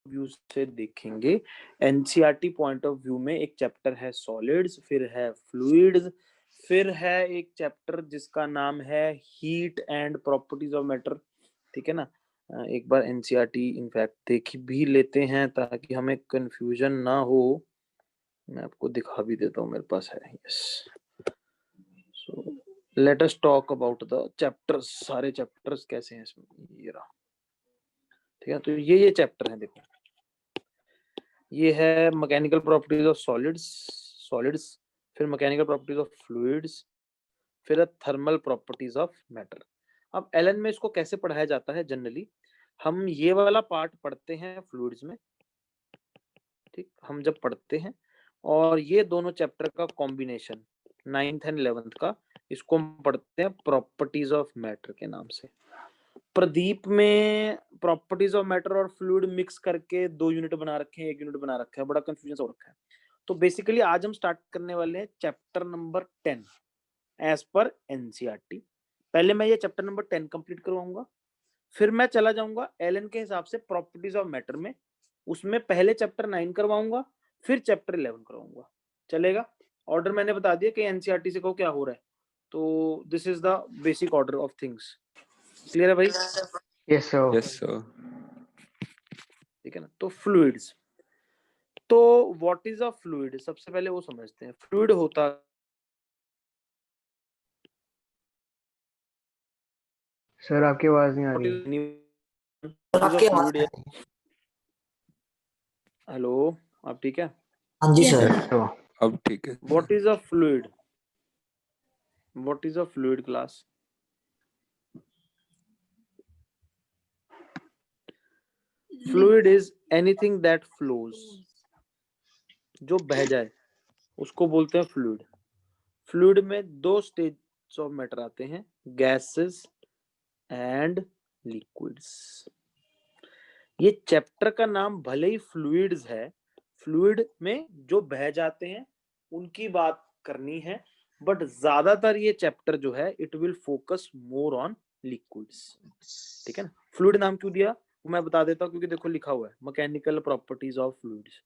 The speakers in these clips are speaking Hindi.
व्यू से देखेंगे। एनसीईआरटी पॉइंट ऑफ व्यू में एक चैप्टर है सॉलिड्स, फिर है फ्लूइड्स, फिर है एक चैप्टर जिसका नाम है heat and properties of matter. ठीक है ना, एक बार एनसीईआरटी इनफैक्ट देख भी लेते हैं ताकि हमें कंफ्यूजन ना हो। मैं आपको दिखा भी देता हूँ, मेरे पास है। Yes, so let us talk about the chapters. सारे चैप्टर्स कैसे हैं इसमें, ये रहा। ठीक है, तो ये चैप्टर है, देखो ये है मैकेनिकल प्रॉपर्टीज ऑफ सॉलिड्स, फिर मैकेनिकल प्रॉपर्टीज ऑफ फ्लूइड्स, फिर थर्मल प्रॉपर्टीज ऑफ मैटर। अब एलन में इसको कैसे पढ़ाया जाता है जनरली, हम ये वाला पार्ट पढ़ते हैं फ्लूइड्स में, ठीक, हम जब पढ़ते हैं, और ये दोनों चैप्टर का कॉम्बिनेशन 9th एंड 11th का, इसको हम पढ़ते हैं प्रॉपर्टीज ऑफ मैटर के नाम से। प्रदीप में प्रॉपर्टीज ऑफ मैटर और फ्लूइड मिक्स करके 2 यूनिट बना रखे हैं, 1 यूनिट बना रखा है, बड़ा कंफ्यूजन हो रखा है। तो बेसिकली आज हम स्टार्ट करने वाले हैं chapter number 10 as per NCERT. पहले मैं ये चैप्टर नंबर 10 कंप्लीट करवाऊंगा, फिर मैं चला जाऊंगा एलन के हिसाब से प्रॉपर्टीज ऑफ मैटर में, उसमें पहले चैप्टर 9 करवाऊंगा, फिर चैप्टर 11 करवाऊंगा। चलेगा? ऑर्डर मैंने बता दिया कि एनसीईआरटी से कहो क्या हो रहा है, तो this is the basic order of things. Clear है भाई? Yes sir. Yes sir. ठीक है ना। तो फ्लूइड्स, तो व्हाट इज अ फ्लूइड, सबसे पहले वो समझते हैं। फ्लूइड होता, सर आपकी आवाज नहीं आ रही। फ्लूइड। हेलो, आप ठीक है? हाँ जी सर। यस अब ठीक है। What is a fluid, what is a fluid class? Fluid is anything that flows, जो बह जाए उसको बोलते हैं फ्लूइड। फ्लूइड में 2 स्टेज ऑफ मैटर आते हैं, गैसेस एंड लिक्विड्स। ये चैप्टर का नाम भले ही फ्लूइड्स है, फ्लूइड में जो बह जाते हैं उनकी बात करनी है, बट ज्यादातर ये चैप्टर जो है it will focus more on liquids. ठीक है ना। फ्लूइड नाम क्यों दिया वो मैं बता देता हूँ, क्योंकि देखो लिखा हुआ है मैकेनिकल प्रॉपर्टीज ऑफ फ्लूइड्स।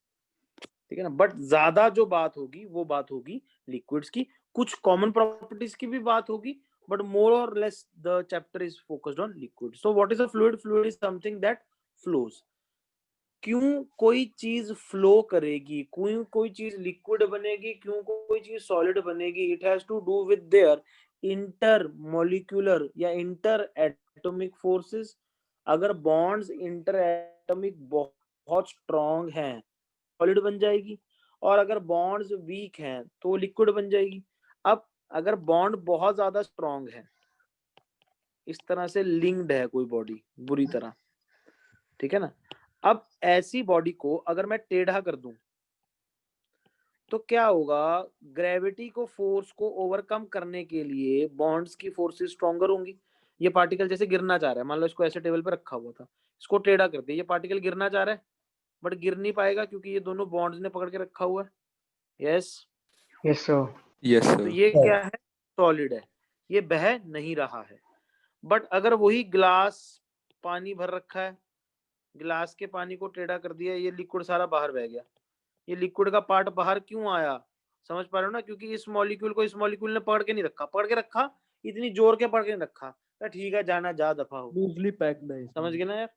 ठीक है ना, बट ज्यादा जो बात होगी वो बात होगी लिक्विड्स की, कुछ कॉमन प्रॉपर्टीज की भी बात होगी, बट मोर और less the chapter is focused on liquid. So what is a fluid? Fluid is something that flows. क्यों कोई चीज फ्लो करेगी, क्यों कोई चीज लिक्विड बनेगी, क्यों कोई चीज सॉलिड बनेगी, it has to do with their intermolecular या इंटर एटॉमिक फोर्सेस। अगर बॉन्ड्स इंटर एटॉमिक बहुत स्ट्रॉन्ग हैं सॉलिड बन जाएगी, और अगर बॉन्ड्स वीक हैं तो लिक्विड बन जाएगी। अब अगर बॉन्ड बहुत ज्यादा स्ट्रॉन्ग है, इस तरह से लिंक्ड है कोई बॉडी बुरी तरह, ठीक है ना, अब ऐसी बॉडी को अगर मैं टेढ़ा कर दूं तो क्या होगा? ग्रेविटी को फोर्स को ओवरकम करने के लिए बॉन्ड्स की फोर्सेस स्ट्रॉन्गर होंगी। ये पार्टिकल जैसे गिरना चाह रहा है, मान लो इसको ऐसे टेबल पे रखा हुआ था, इसको टेढ़ा कर दिया, ये पार्टिकल गिरना चाह रहा है बट गिर नहीं पाएगा क्योंकि ये दोनों बॉन्ड्स ने पकड़ के रखा हुआ है। Yes yes sir. यस तो सर। ये क्या है? सॉलिड है, ये बह नहीं रहा है। बट अगर वही ग्लास पानी भर रखा है, गिलास के पानी को टेढ़ा कर दिया, ये लिक्विड सारा बाहर बह गया। ये लिक्विड का पार्ट बाहर क्यों आया? समझ पा रहे हो ना? क्योंकि इस मॉलिक्यूल को इस मॉलिक्यूल ने पकड़ के नहीं रखा, पकड़ के रखा इतनी जोर के पकड़ के नहीं रखा, तो ठीक है जाना जा दफा हो, लूजली पैक्ड है। समझ गए ना यार?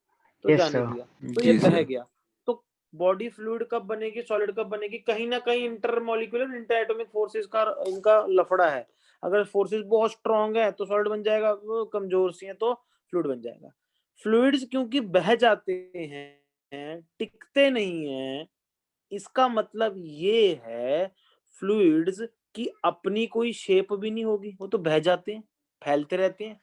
तो Yes, जाने sir. दिया, तो ये जी बह सर। गया। तो बॉडी फ्लूइड कब बनेगी, सॉलिड कब बनेगी? कहीं ना कहीं inter molecular inter atomic forces का इनका लफड़ा है। अगर फोर्सेस बहुत स्ट्रांग है तो सॉलिड बन जाएगा, वो कमजोर सी है तो फ्लूइड बन जाएगा। फ्लूइड्स क्योंकि बह जाते हैं, टिकते नहीं है, इसका मतलब ये है फ्लूइड्स की अपनी कोई शेप भी नहीं होगी, वो तो बह जाते हैं, फैलते रहते हैं।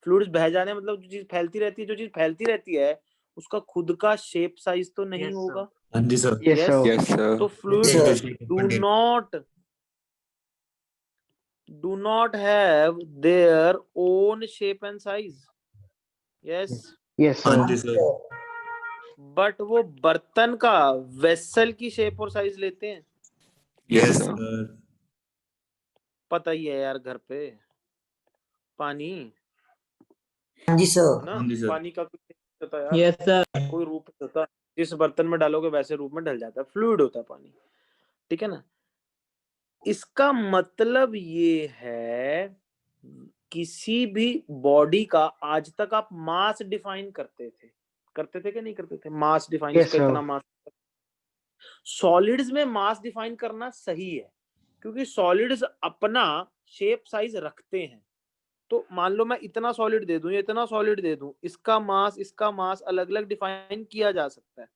फ्लूइड्स बह जाने मतलब जो चीज फैलती रहती है, जो चीज फैलती रहती है उसका खुद का शेप साइज तो नहीं Yes, sir. होगा। हाँ जी sir. Yes, Yes. sir. Yes sir. तो fluids do not have their own shape and size. Yes. Yes, हाँ sir. जी सर। बट वो बर्तन का वेसल की शेप और साइज लेते हैं। Yes yes sir. सर। पता ही है यार, घर पे पानी हाँ जी सर। ना, हाँ जी सर। पानी का कुछ नहीं होता यार, यस सर। कोई रूप होता है। जिस बर्तन में डालोगे वैसे रूप में ढल जाता है, फ्लूइड होता है पानी, ठीक है ना। इसका मतलब ये है किसी भी बॉडी का आज तक आप मास डिफाइन करते थे कि नहीं करते थे, मास डिफाइन, Yes, इसका sir. इतना मास। सॉलिड्स में मास डिफाइन करना सही है, क्योंकि सॉलिड्स अपना शेप साइज रखते हैं। तो मान लो मैं इतना सॉलिड दे दूं या इतना सॉलिड दे दूं, इसका मास अलग अलग डिफाइन किया जा सकता है।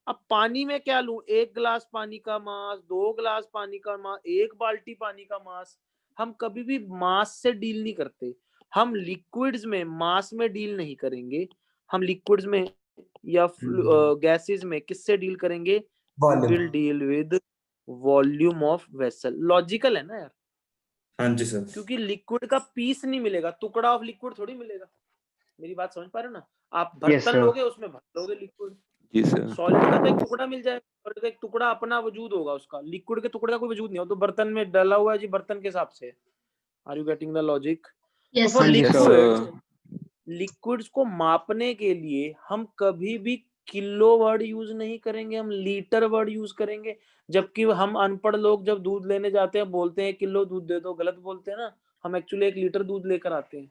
अब पानी में क्या लूं, 1 गिलास पानी का मास, 2 गिलास पानी का मास, 1 बाल्टी पानी का मास। हम कभी भी मास से डील नहीं करते। हम लिक्विड्स में मास में डील नहीं करेंगे, हम लिक्विड्स में या गैसेस में किससे डील करेंगे, will deal with volume of vessel. Logical है ना यार। हाँ जी सर। क्योंकि लिक्विड का पीस नहीं मिलेगा, टुकड़ा ऑफ लिक्विड थोड़ी मिलेगा। मेरी बात समझ पा रहे हो ना। आप Yes, बर्तन sir. लोगे, उसमें भर दोगे लिक्विड, जी सर। सॉलिड का तो एक टुकड़ा मिल जाएगा, और एक टुकड़ा अपना वजूद होगा उसका। लिक्विड के टुकड़े का कोई वजूद नहीं हो, तो बर्तन में डाला हुआ है जी, बर्तन के हिसाब से। Are you getting the logic? Yes, तो फॉर हाँ जी, लिक्विड्स, लिक्विड्स को मापने के लिए हम कभी भी किलो वर्ड यूज नहीं करेंगे, हम लीटर वर्ड यूज करेंगे। जबकि हम अनपढ़ लोग जब दूध लेने जाते हैं बोलते हैं किलो दूध दे दो, गलत बोलते हैं ना। हम एक्चुअली 1 लीटर दूध लेकर आते हैं।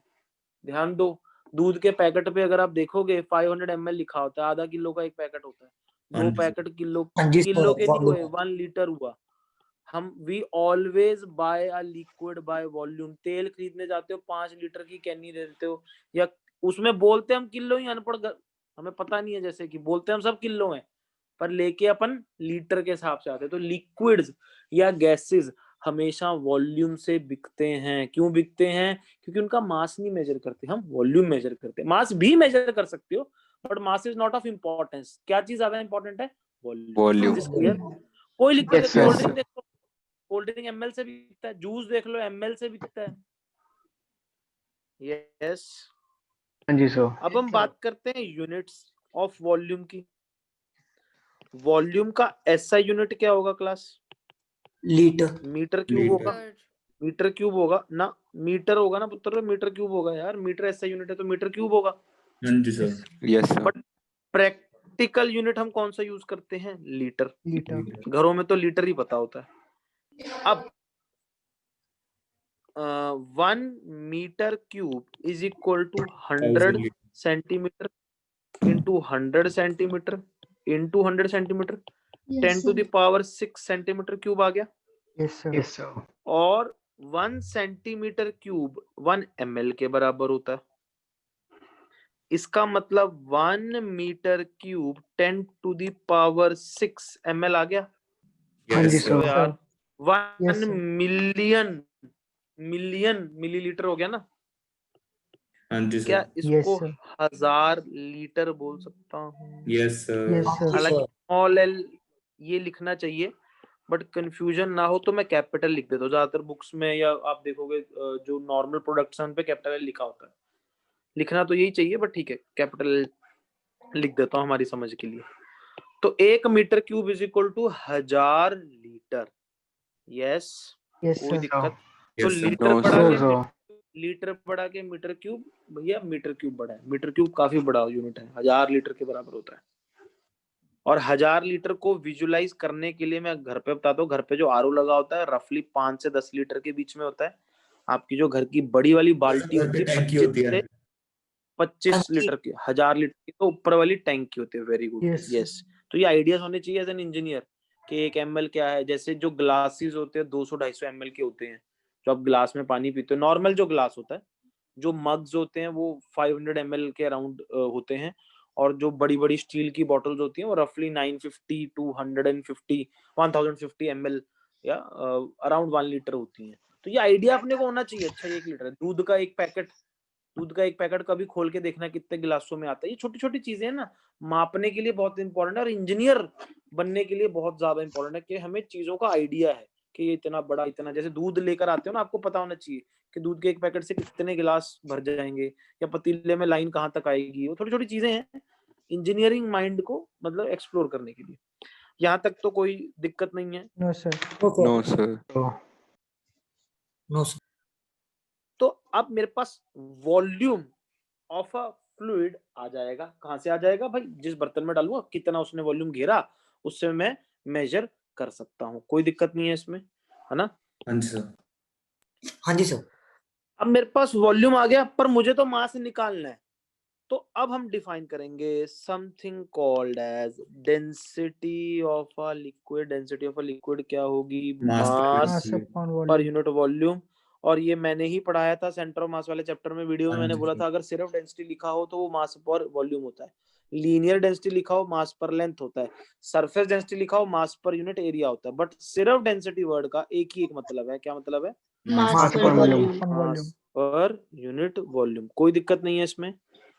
ध्यान दो, दूध के पैकेट पे अगर आप देखोगे 500 ml लिखा होता है, आधा किलो का एक पैकेट होता है। हाँ 2 जी। पैकेट किलो हाँ जी, किलो के नहीं हुए, volume। 1 लीटर हुआ। हम we always buy a liquid by volume. तेल खरीदने जाते हो 5 लीटर की कैनी ले लेते हो, या उसमें बोलते हम किलो ही, अनपढ़ हमें पता नहीं है, जैसे कि बोलते हम सब किलो हैं, पर लेके अपन लीटर के हिसाब से आते हैं। तो लिक्विड्स या गैसेस हमेशा वॉल्यूम से बिकते हैं। क्यों बिकते हैं? क्योंकि उनका मास नहीं मेजर करते, हम वॉल्यूम मेजर करते हैं। मास भी मेजर कर सकते हो, but mass is not of importance. क्या चीज ज्यादा इंपॉर्टेंट है? वॉल्यूम। Is clear? कोई liquid, Yes, sir. Cold drink देखो, कोल्ड ड्रिंक ml से बिकता है, जूस देख लो ml से बिकता है। यस। हाँ जी, sir. अब हम बात करते हैं यूनिट्स ऑफ वॉल्यूम की। वॉल्यूम का एसआई यूनिट क्या होगा क्लास? लीटर। मीटर क्यूब होगा। मीटर क्यूब होगा ना, मीटर होगा ना पुत्र, मीटर क्यूब होगा यार। मीटर एसआई यूनिट है तो मीटर क्यूब होगा। हाँ जी sir. Yes sir. But practical unit हम कौन सा यूज करते हैं? लीटर। लीटर। घरों में तो लीटर ही पता होता है। अब 1 metre cube is equal to 100 centimetre into 100 centimetre into 100 centimetre, 10 to the power 6 centimetre cube आ गया। Yes, sir। Yes, sir. और 1 सेंटीमीटर क्यूब 1 ml के बराबर होता है। इसका मतलब 1 metre cube 10 to the power 6 ml आ गया। हाँ जी, Yes, sir. तो यार 1 Yes, sir। मिलियन मिलीलीटर हो गया ना। हाँ जी क्या सर। इसको Yes, sir। 1000 लीटर बोल सकता हूँ? Yes sir. Yes, sir। हालांकि स्मॉल एल ये लिखना चाहिए, बट कंफ्यूजन ना हो तो मैं कैपिटल लिख देता हूँ। ज्यादातर बुक्स में या आप देखोगे जो नॉर्मल प्रोडक्ट्स हैं उन पे कैपिटल एल लिखा होता है। लिखना तो यही चाहिए, बट ठीक है, कैपिटल लिख देता हूँ हमारी समझ के लिए। तो 1 metre cube is equal to 1000 litre. Yes, Yes, कोई sir। दिक्कत? तो Yes, sir। लीटर No, बढ़ा sir. के So- लीटर बढ़ा के मीटर क्यूब, भैया मीटर क्यूब बड़ा है। मीटर क्यूब काफी बड़ा यूनिट है, 1000 लीटर के बराबर होता है। और 1000 लीटर को विजुलाइज करने के लिए मैं घर पे बताता हूँ। घर पे जो आरओ लगा होता है रफली 5 से 10 लीटर के बीच में होता है। आपकी जो घर की बड़ी वाली बाल्टी होती है टैंकी 25 होती है। से 25 लीटर की, 1000 लीटर की तो ऊपर वाली टैंकी होती है। Very good. Yes। यस, तो ये आइडियाज होने चाहिए एज एन इंजीनियर कि 1 ml क्या है। जैसे जो ग्लासेस होते हैं 200-250 ml के होते हैं, जो आप ग्लास में पानी पीते हो, नॉर्मल जो ग्लास होता है। जो मग्स होते हैं वो 500 ml के अराउंड होते हैं। और जो बड़ी बड़ी स्टील की बॉटल्स होती हैं वो रफली 950 टू 150 1050 ml या अराउंड 1 लीटर होती हैं। तो ये आइडिया अपने को होना चाहिए। अच्छा, 1 लीटर दूध का एक पैकेट कभी खोल के देखना कितने गिलासों में आता है। ये छोटी छोटी चीजें हैं ना, मापने के लिए बहुत इंपॉर्टेंट है, और इंजीनियर बनने के लिए बहुत ज्यादा इंपॉर्टेंट है कि हमें चीजों का आइडिया है कि ये इतना बड़ा, इतना। जैसे दूध लेकर आते हो ना, आपको पता होना चाहिए कि दूध के एक पैकेट से कितने गिलास भर जाएंगे, या पतीले में लाइन कहाँ तक आएगी। वो छोटी छोटी चीजें हैं इंजीनियरिंग माइंड को मतलब एक्सप्लोर करने के लिए। यहाँ तक तो कोई दिक्कत नहीं है। No, sir। No sir। So- No, sir। तो अब मेरे पास वॉल्यूम ऑफ अ फ्लूइड आ जाएगा। कहाँ से आ जाएगा भाई? जिस बर्तन में डालूंगा कितना उसने वॉल्यूम घेरा उससे मैं मेजर कर सकता हूँ, कोई दिक्कत नहीं है इसमें, है ना? हाँ जी सर। हाँ जी सर। अब मेरे पास वॉल्यूम आ गया पर मुझे तो मास निकालना है, तो अब हम डिफाइन करेंगे something called as density of a liquid. Density of a liquid क्या होगी? Mass mass upon per unit volume. और ये मैंने ही पढ़ाया था सेंटर ऑफ मास वाले चैप्टर में, वीडियो में हाँ मैंने जी बोला सर। था अगर सिर्फ डेंसिटी लिखा हो तो वो मास पर वॉल्यूम होता है, लीनियर डेंसिटी लिखा हो मास पर लेंथ होता है, सरफेस डेंसिटी लिखा हो मास पर यूनिट एरिया होता है। बट सिर्फ डेंसिटी वर्ड का एक ही एक मतलब है, क्या मतलब है? मास मास पर वॉल्यूम। मास पर यूनिट वॉल्यूम। कोई दिक्कत नहीं है इसमें?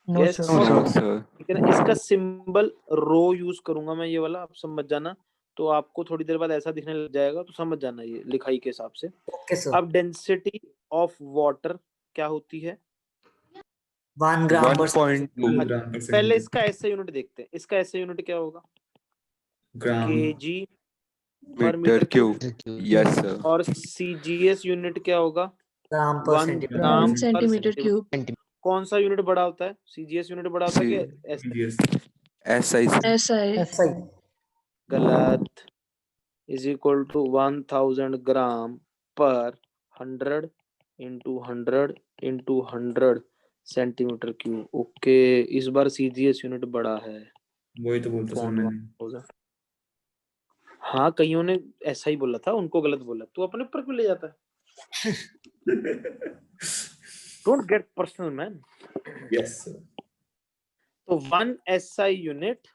No yes sir. No no sir. Sir. ठीक है ना? इसका सिंबल रो यूज करूंगा मैं, ये वाला, आप समझ जाना। तो आपको थोड़ी देर बाद ऐसा दिखने लग जाएगा, तो समझ जाना ये लिखाई के हिसाब से। Okay sir. अब डेंसिटी ऑफ वाटर क्या होती है? 1 ग्राम पर 1.2 ग्राम पर पहले सेंटीमीटर। इसका ऐसे यूनिट देखते हैं। इसका ऐसे यूनिट क्या होगा? Gram. KG per metre metre cube. Cube. Yes sir. और सीजीएस यूनिट क्या होगा? ग्राम पर 1 सेंटीमीटर। ग्राम पर सेंटीमीटर सेंटीमीटर। क्यूब। कौन सा यूनिट बड़ा होता है? सीजीएस यूनिट बड़ा होता है कि एस? सीजीएस। SI sir. ऐसा है। ऐसा ही। गलत। इज इक्वल टू 1000 ग्राम पर 100 इंटू 100 सेंटीमीटर क्यूब। ओके, इस बार सीजीएस यूनिट बड़ा है। वही तो बोलता सर मैंने। 1000। हाँ, कईयों ने ऐसा ही बोला था, उनको गलत बोला। तू अपने ऊपर क्यों ले जाता है? Don't get personal man. Yes sir. तो 1 SI unit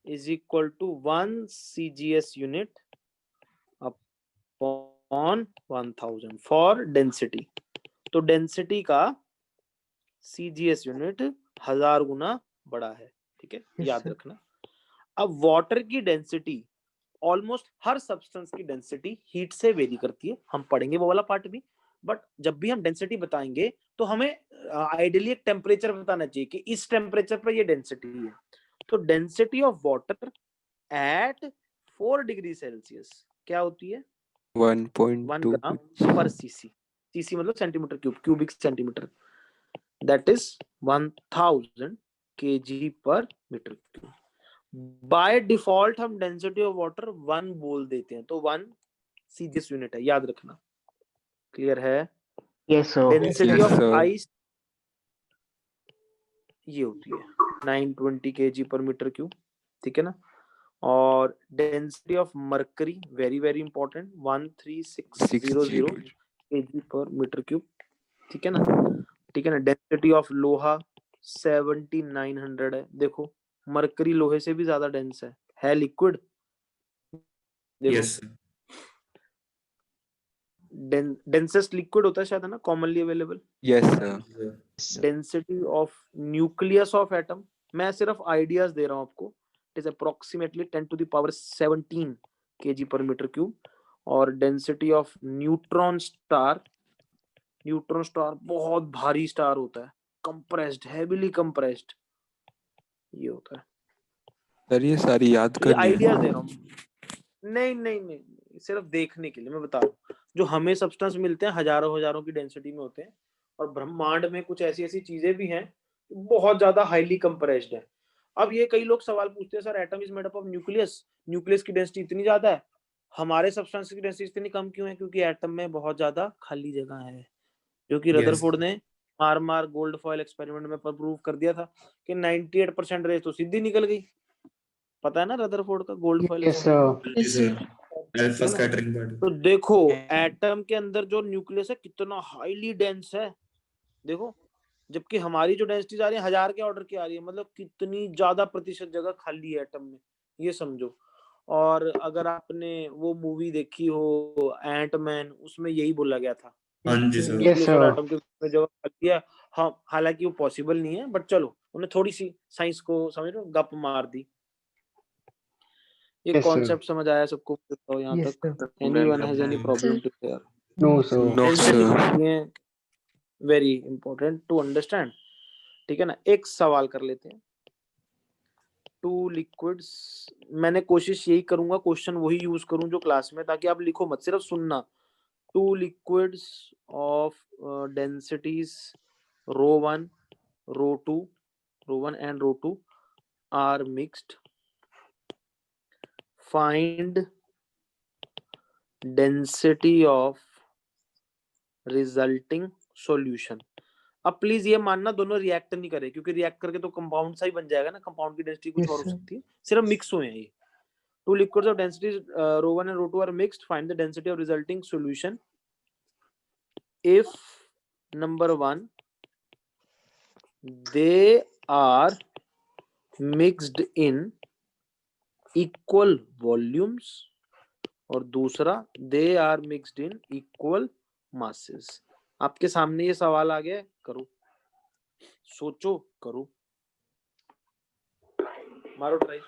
is equal to 1 CGS unit upon 1000 for density. तो डेंसिटी का CGS यूनिट 1000 गुना बड़ा है, ठीक है? Yes, याद sir. रखना। अब वाटर की डेंसिटी, ऑलमोस्ट हर सब्सटेंस की डेंसिटी हीट से वेरी करती है, हम पढ़ेंगे वो वाला पार्ट भी। बट जब भी हम डेंसिटी बताएंगे तो हमें आइडियली एक टेम्परेचर बताना चाहिए कि इस टेम्परेचर पर ये डेंसिटी है। तो density of water at 4 degree Celsius क्या होती है? 1 1.2 ग्राम पर सीसी। सीसी मतलब centimetre cube, cubic centimetre. That is 1000 kg पर मीटर क्यूब। बाय डिफॉल्ट हम डेंसिटी ऑफ वाटर 1 बोल देते हैं, तो 1 सीजीएस यूनिट है, याद रखना। क्लियर है? Yes sir. Density Yes, of sir. Ice ये होती है 920 kg पर मीटर क्यूब, ठीक है ना? और density of mercury very very important 13600 kg पर मीटर क्यूब, ठीक है ना? ठीक है ना? डेंसिटी ऑफ लोहा 7900 है। देखो मरकरी लोहे से भी ज्यादा डेंस है लिक्विड। देखो यस सर। डेंसेस्ट लिक्विड होता है शायद, है ना, commonly available. Yes sir. Density of nucleus of atom, मैं सिर्फ आइडियाज दे रहा हूं आपको। It is approximately 10 to the power 17 kg पर मीटर क्यूब। और density of neutron star, neutron star बहुत भारी स्टार होता है, कंप्रेस्ड, हेवीली कंप्रेस्ड, ये होता है। सर ये सारी याद ये करनी आइडियाज दे है। रहा हूँ। नहीं, सिर्फ देखने के लिए मैं बता रहा हूँ। जो हमें सब्सटेंस मिलते हैं हजारों हजारों की डेंसिटी में होते हैं, और ब्रह्मांड में कुछ ऐसी ऐसी चीजें भी हैं बहुत ज्यादा हाईली कंप्रेस्ड है। अब ये कई लोग सवाल पूछते हैं, sir atom is made up of nucleus, nucleus की डेंसिटी इतनी ज्यादा है, हमारे सब्सटेंस की डेंसिटी इतनी कम क्यों है? क्योंकि एटम में बहुत ज्यादा खाली जगह है, जो कि Yes. रदरफोर्ड ने मार गोल्ड फॉइल एक्सपेरिमेंट में प्रूव कर दिया था कि 98% रेस तो सीधी निकल गई। पता है ना रदरफोर्ड का गोल्ड फॉइल यस सर। हाँ जी सर। अल्फा है ना? Scattering part. तो देखो एटम के अंदर जो न्यूक्लियस है कितना हाईली डेंस है, देखो। जबकि हमारी जो डेंसिटी आ रही है 1000 के ऑर्डर की आ रही है, मतलब कितनी ज्यादा प्रतिशत जगह खाली है एटम में, ये समझो। और अगर आपने वो मूवी देखी हो एंटमैन, उसमें यही बोला गया था हाँ जी सर। Yes, न्यूक्लियस और sir. एटम के बीच में जगह खाली है। हाँ, हालांकि वो पॉसिबल नहीं है, बट चलो उन्हें थोड़ी सी साइंस को समझ लो गप मार दी। ये Yes, sir. कॉन्सेप्ट समझ आया सबको बताओ यहाँ Yes, तक? sir. Anyone has any Sir. Problem to share? No sir. No sir. ये वेरी इंपॉर्टेंट टू अंडरस्टैंड, ठीक है ना? एक सवाल कर लेते हैं। टू लिक्विड्स, मैंने कोशिश यही करूंगा क्वेश्चन वही यूज करूं जो क्लास में, ताकि आप लिखो मत, सिर्फ सुनना। Two liquids of densities ρ1 ρ2 rho 1 and rho 2 are mixed, find density of resulting solution. अब प्लीज ये मानना दोनों रिएक्ट नहीं करे, क्योंकि रिएक्ट करके तो कंपाउंड सा ही बन जाएगा ना, कंपाउंड की डेंसिटी कुछ Yes, और हो sir. सकती है, सिर्फ मिक्स हुए हैं ये। Two liquids of densities rho 1 and rho 2 are mixed, find the density of resulting solution if number 1 they are mixed in equal volumes और दूसरा they are mixed in equal masses। आपके सामने ये सवाल आ गया, करो, सोचो, करो, मारो ट्राई।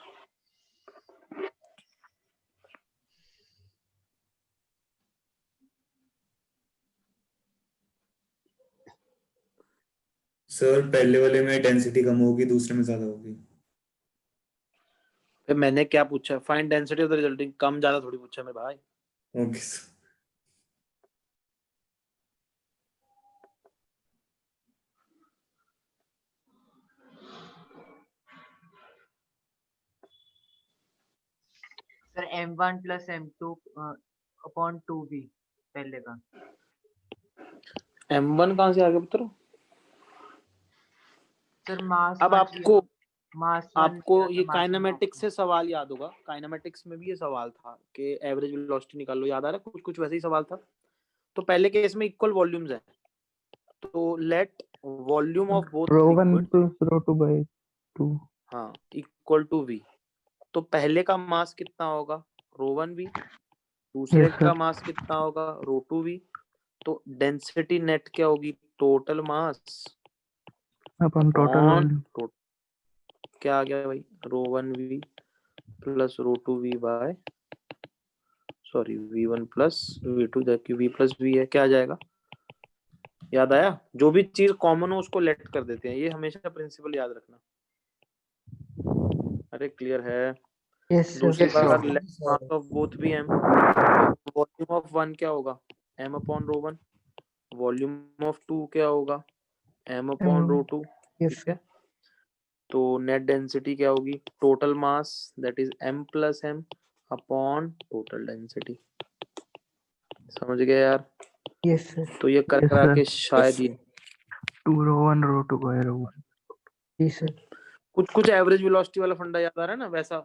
सर पहले वाले में डेंसिटी कम होगी, दूसरे में ज्यादा होगी। फिर मैंने क्या पूछा? Find density of the resulting, कम ज्यादा थोड़ी पूछा मेरे भाई। Okay sir. Sir M1 plus M2 upon 2B पहले का। M1 कहाँ से आ गया पुत्र? सर मास अब आपको ये मास काइनेमेटिक्स से सवाल याद होगा, काइनेमेटिक्स में भी ये सवाल था कि एवरेज वेलोसिटी निकालो, याद आ रहा है? कुछ वैसे ही सवाल था। तो पहले केस में इक्वल वॉल्यूम्स है, तो let volume of both Rho 1 liquid, plus rho 2 by 2. हाँ, इक्वल टू V। तो पहले का मास कितना होगा? rho 1V। दूसरे Yes, sir. का मास कितना होगा? rho 2V। तो डेंसिटी नेट क्या होगी? Total mass Upon total upon volume. क्या आ गया भाई? rho 1V plus rho 2V by V1 plus V2, जबकि V प्लस V है, क्या आ जाएगा? याद आया? जो भी चीज कॉमन हो उसको लेट कर देते हैं, ये हमेशा प्रिंसिपल याद रखना। अरे क्लियर है? Yes, sir. दूसरी Yes, बार sir. Let mass of both भी m, वॉल्यूम ऑफ 1 क्या होगा? m upon rho 1। Volume of 2 क्या होगा? m upon rho 2। Yes, ठीक है, तो नेट डेंसिटी क्या होगी? Total mass that is m plus m upon total density. समझ गए यार? yes, sir. तो ये कर Yes, करा sir. के शायद ये 2 rho 1 rho 2 by rho 1. Yes, sir. कुछ एवरेज वेलोसिटी वाला फंडा याद आ रहा है ना, वैसा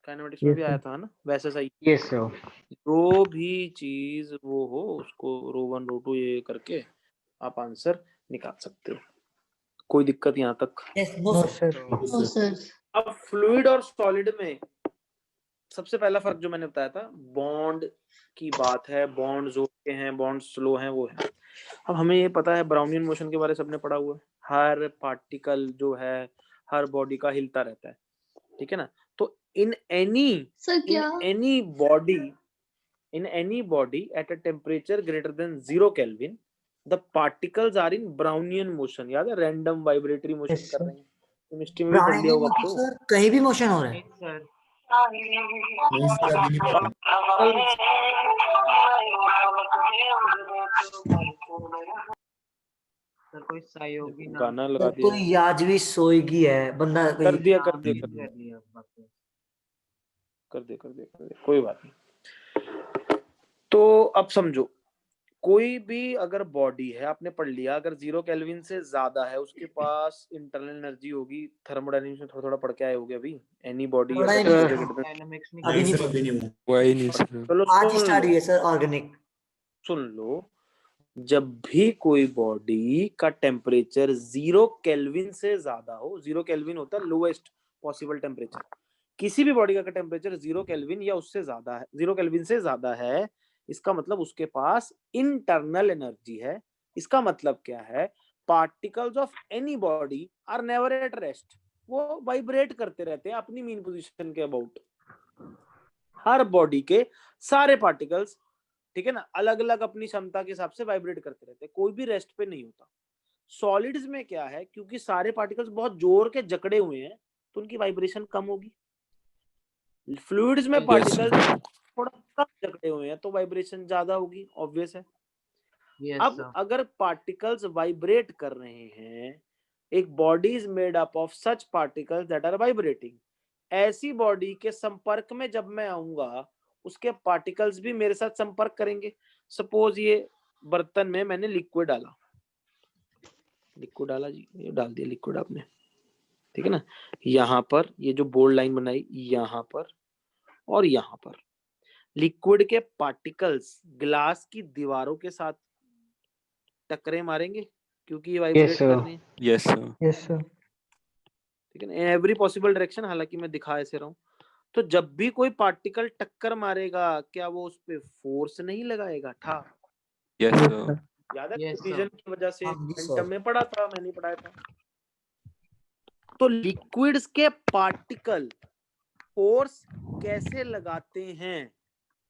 काइनेमेटिक्स में Yes, भी sir. आया था ना, वैसे सही। Yes, sir. जो भी चीज वो हो उसको रो 1 रो 2 ये करके आप आंसर निकाल सकते हो, कोई दिक्कत यहाँ तक? Yes, no, No, sir. sir. No, sir. अब फ्लूइड और सॉलिड में सबसे पहला फर्क जो मैंने बताया था, बॉन्ड की बात है, बॉन्ड जोड़ते हैं, बॉन्ड स्लो हैं, वो है। अब हमें ये पता है ब्राउनियन मोशन के बारे में सबने पढ़ा हुआ है, हर पार्टिकल जो है हर बॉडी का हिलता रहता है, ठीक है ना? तो in any body at a temperature greater than 0 kelvin the particles are in Brownian motion. याद है? रैंडम वाइब्रेटरी मोशन Yes, कर sir. रहे हैं, केमिस्ट्री में भी पढ़ लिया होगा ब्राउनियन आपको। सर कहीं भी मोशन हो रहा है। सर नहीं सर, अभी नहीं पढ़ा। सर कोई सहयोगी नाम गाना लगा सर दिया, कोई याजवी सोएगी है बंदा कोई। कर दिया कर लिया बाकी। कर दे, कोई बात नहीं। तो अब समझो, कोई भी अगर बॉडी है, आपने पढ़ लिया, अगर 0 केल्विन से ज्यादा है उसके पास इंटरनल एनर्जी होगी। थर्मोडायनामिक्स में थोड़ा पढ़ के आए होगे अभी। एनी बॉडी डायनामिक्स नहीं अभी नहीं नहीं सर, अभी नहीं हुआ। वही नहीं सर। चलो आज सुन स्टार्ट लो, हुई है सर ऑर्गेनिक। सुन लो, जब भी कोई बॉडी का टेम्परेचर 0 केल्विन से ज्यादा हो, 0 केल्विन होता है लोएस्ट पॉसिबल टेम्परेचर, किसी भी बॉडी का टेम्परेचर 0 केल्विन या उससे ज्यादा है, 0 केल्विन से ज्यादा है, इसका मतलब उसके पास इंटरनल एनर्जी है। इसका मतलब क्या है? Particles of any body are never at rest, वो वाइब्रेट करते रहते हैं अपनी मीन पोजीशन के अबाउट। हर बॉडी के सारे पार्टिकल्स, ठीक है ना, अलग अलग अपनी क्षमता के हिसाब से वाइब्रेट करते रहते हैं, कोई भी रेस्ट पे नहीं होता। सॉलिड्स में क्या है, क्योंकि सारे पार्टिकल्स बहुत जोर के जकड़े हुए हैं तो उनकी वाइब्रेशन कम होगी। फ्लूइड्स में पार्टिकल्स थोड़ा कम जकड़े हुए हैं तो वाइब्रेशन ज्यादा होगी, ऑब्वियस है। अब अगर पार्टिकल्स वाइब्रेट कर रहे हैं, एक body is made up of such particles that are vibrating. ऐसी बॉडी के संपर्क में जब मैं आऊंगा उसके पार्टिकल्स भी मेरे साथ संपर्क करेंगे। सपोज ये बर्तन में मैंने लिक्विड डाला, लिक्विड डाला जी, ये डाल दिया लिक्विड आपने, ठीक है ना। यहाँ पर ये जो बोल्ड लाइन बनाई, यहाँ पर और यहाँ पर लिक्विड के पार्टिकल्स ग्लास की दीवारों के साथ टकरे मारेंगे क्योंकि ये वाइब्रेट कर रही है, यस सर, यस सर, ठीक है ना, इन एवरी पॉसिबल डायरेक्शन। हालांकि मैं दिखा ऐसे रहा हूँ। तो जब भी कोई पार्टिकल टक्कर मारेगा क्या वो उस पे फोर्स नहीं लगाएगा? था यस यस सर, सर, याद है, Yes, डिवीजन की वजह से हाँ जी, क्वांटम सर। में पढ़ा था, मैंने पढ़ाया था। तो लिक्विड्स के पार्टिकल फोर्स कैसे लगाते हैं,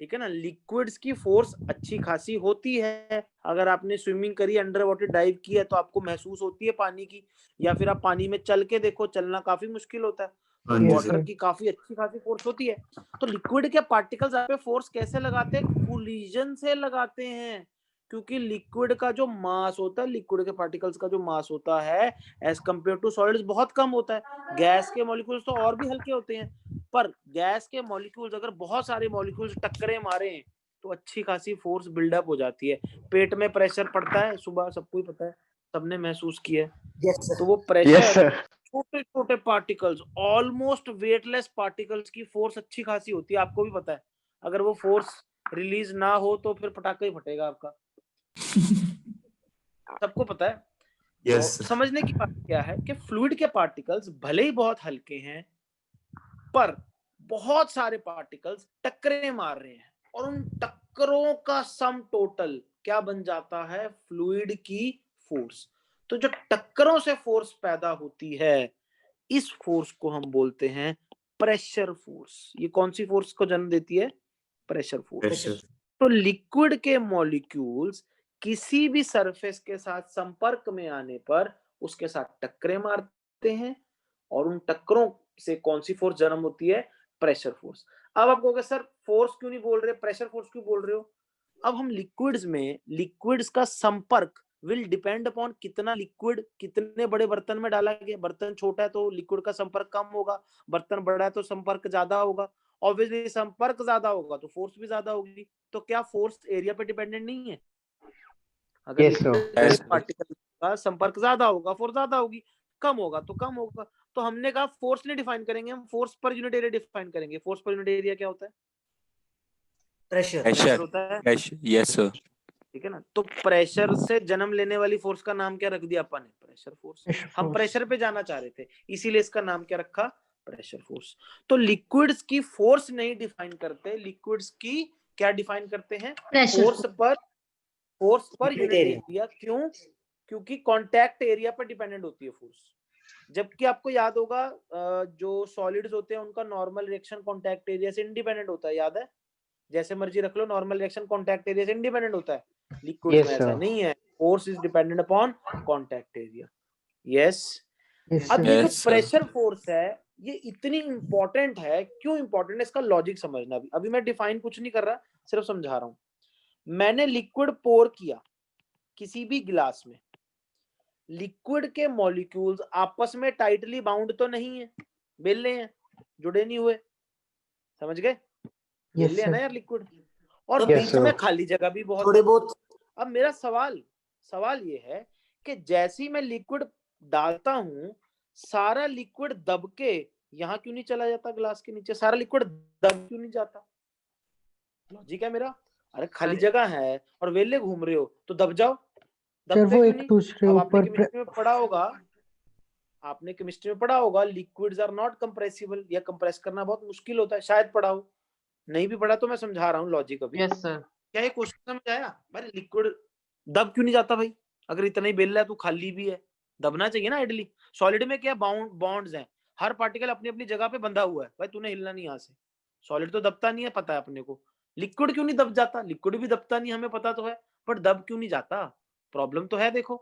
ठीक है ना। लिक्विड्स की फोर्स अच्छी खासी होती है। अगर आपने स्विमिंग करी, अंडर वाटर डाइव की है तो आपको महसूस होती है पानी की, या फिर आप पानी में चल के देखो, चलना काफी मुश्किल होता है, हाँ तो जी वाटर सर। की काफी अच्छी खासी फोर्स होती है। तो लिक्विड के पार्टिकल्स आप पे फोर्स कैसे लगाते हैं? कोलिजन से लगाते हैं, क्योंकि लिक्विड का जो मास होता है, लिक्विड के पार्टिकल्स का जो मास होता है एज कम्पेयर टू सॉलिड्स बहुत कम होता है। गैस के मॉलिक्यूल्स तो और भी हल्के होते हैं, पर गैस के मॉलिक्यूल्स अगर बहुत सारे मॉलिक्यूल्स टक्करे मारे तो अच्छी खासी फोर्स बिल्डअप हो जाती है। पेट में प्रेशर पड़ता है, सुबह सबको ही पता है, सबने महसूस किया है। यस तो सर। वो यस प्रेशर, सर, छोटे छोटे पार्टिकल्स, ऑलमोस्ट वेटलेस पार्टिकल्स की फोर्स अच्छी खासी होती है, आपको भी पता है। अगर वो फोर्स रिलीज ना हो तो फिर पटाखा ही फटेगा आपका, सबको पता है। तो यस सर। समझने की बात क्या है कि फ्लूइड के पार्टिकल्स भले ही बहुत हल्के हैं, पर बहुत सारे पार्टिकल्स टक्करें मार रहे हैं, और उन टक्करों का सम टोटल क्या बन जाता है? फ्लूइड की फोर्स। तो जो टक्करों से फोर्स पैदा होती है, इस फोर्स को हम बोलते हैं प्रेशर फोर्स। ये कौन सी फोर्स को जन्म देती है? Pressure force. प्रेशर। तो लिक्विड के मॉलिक्यूल्स किसी भी सरफेस के साथ संपर्क में आने पर उसके साथ टक्करें मारते हैं, और उन टक्करों से कौन सी फोर्स जन्म होती है? Pressure force. अब आप कहोगे सर फोर्स क्यों नहीं बोल रहे, प्रेशर फोर्स क्यों बोल रहे हो? अब हम लिक्विड्स में, लिक्विड्स का संपर्क विल डिपेंड अपॉन कितना लिक्विड कितने बड़े बर्तन में डाला गया। बर्तन छोटा है तो लिक्विड का संपर्क कम होगा, बर्तन बड़ा है तो संपर्क ज्यादा होगा। ऑब्वियसली संपर्क ज्यादा होगा तो फोर्स भी ज्यादा होगी। तो क्या फोर्स एरिया पे डिपेंडेंट नहीं है? अगर yes sir, liquid yes particle का संपर्क ज्यादा होगा, फोर्स ज्यादा होगी, कम होगा तो कम होगा। तो हमने कहा फोर्स नहीं डिफाइन करेंगे, हम force per unit area define करेंगे। फोर्स पर यूनिट एरिया क्या होता है? प्रेशर। प्रेशर प्रेशर, होता है, प्रेशर, यस सर, ठीक है ना। तो प्रेशर से जन्म लेने वाली फोर्स का नाम क्या रख दिया अपन ने? Pressure force. प्रेशर हम फोर्स, प्रेशर पे जाना चाह रहे थे, इसीलिए इसका नाम क्या रखा? Pressure force. तो लिक्विड्स की फोर्स नहीं डिफाइन करते, लिक्विड्स की क्या डिफाइन करते हैं? फोर्स पर, force per unit unit area. Area. क्यों? क्योंकि कांटेक्ट एरिया पर डिपेंडेंट होती है फोर्स। जबकि आपको याद होगा जो सॉलिड्स होते हैं उनका नॉर्मल रिएक्शन कांटेक्ट एरिया से इंडिपेंडेंट होता है, याद है? जैसे मर्जी रख लो, नॉर्मल रिएक्शन कांटेक्ट एरिया से इंडिपेंडेंट होता है। लिक्विड्स यस में ऐसा सर, नहीं है, force is dependent upon contact area. Yes. Yes अब सर, ये जो यस सर, प्रेशर फोर्स है ये इतनी इंपॉर्टेंट है। क्यों इंपॉर्टेंट है? इसका लॉजिक समझना। अभी मैं डिफाइन कुछ नहीं कर रहा, सिर्फ समझा रहा हूं। मैंने लिक्विड पोर किया किसी भी गिलास में, लिक्विड के मॉलिक्यूल्स आपस में टाइटली बाउंड तो नहीं है, बेले हैं, जुड़े नहीं हुए, समझ गए? यस बेले है ना सर, यार लिक्विड, और तो यस बीच सर, में खाली जगह भी बहुत थोड़े है। बहुत अब मेरा सवाल ये है कि जैसे ही मैं लिक्विड डालता हूं, सारा लिक्विड दब के यहां क्यों नहीं चला जाता ग्लास के नीचे? सारा लिक्विड दब क्यों नहीं जाता? लॉजिक है मेरा। अरे खाली जगह है और वेले घूम रहे हो तो दब जाओ, सर दबते वो क्यों एक नहीं? दूसरे अब आपने ऊपर केमिस्ट्री में पढ़ा होगा, आपने केमिस्ट्री में पढ़ा होगा लिक्विड्स आर नॉट कंप्रेसिबल, या कंप्रेस करना बहुत मुश्किल होता है, शायद पढ़ा हो। नहीं भी पढ़ा तो मैं समझा रहा हूँ लॉजिक अभी। Yes, sir. क्या ये क्वेश्चन समझ आया? भाई लिक्विड दब क्यों नहीं जाता भाई? अगर इतना ही बेल रहा है तो खाली भी है, दबना चाहिए ना आइडली। सॉलिड में क्या बॉन्ड्स हैं, हर पार्टिकल अपनी अपनी जगह पे बंधा हुआ है, भाई तूने हिलना नहीं यहाँ से। सॉलिड तो दबता नहीं है, पता है अपने को। लिक्विड क्यों नहीं दब जाता? लिक्विड भी दबता नहीं, हमें पता तो है, पर दब क्यों नहीं जाता? प्रॉब्लम तो है, देखो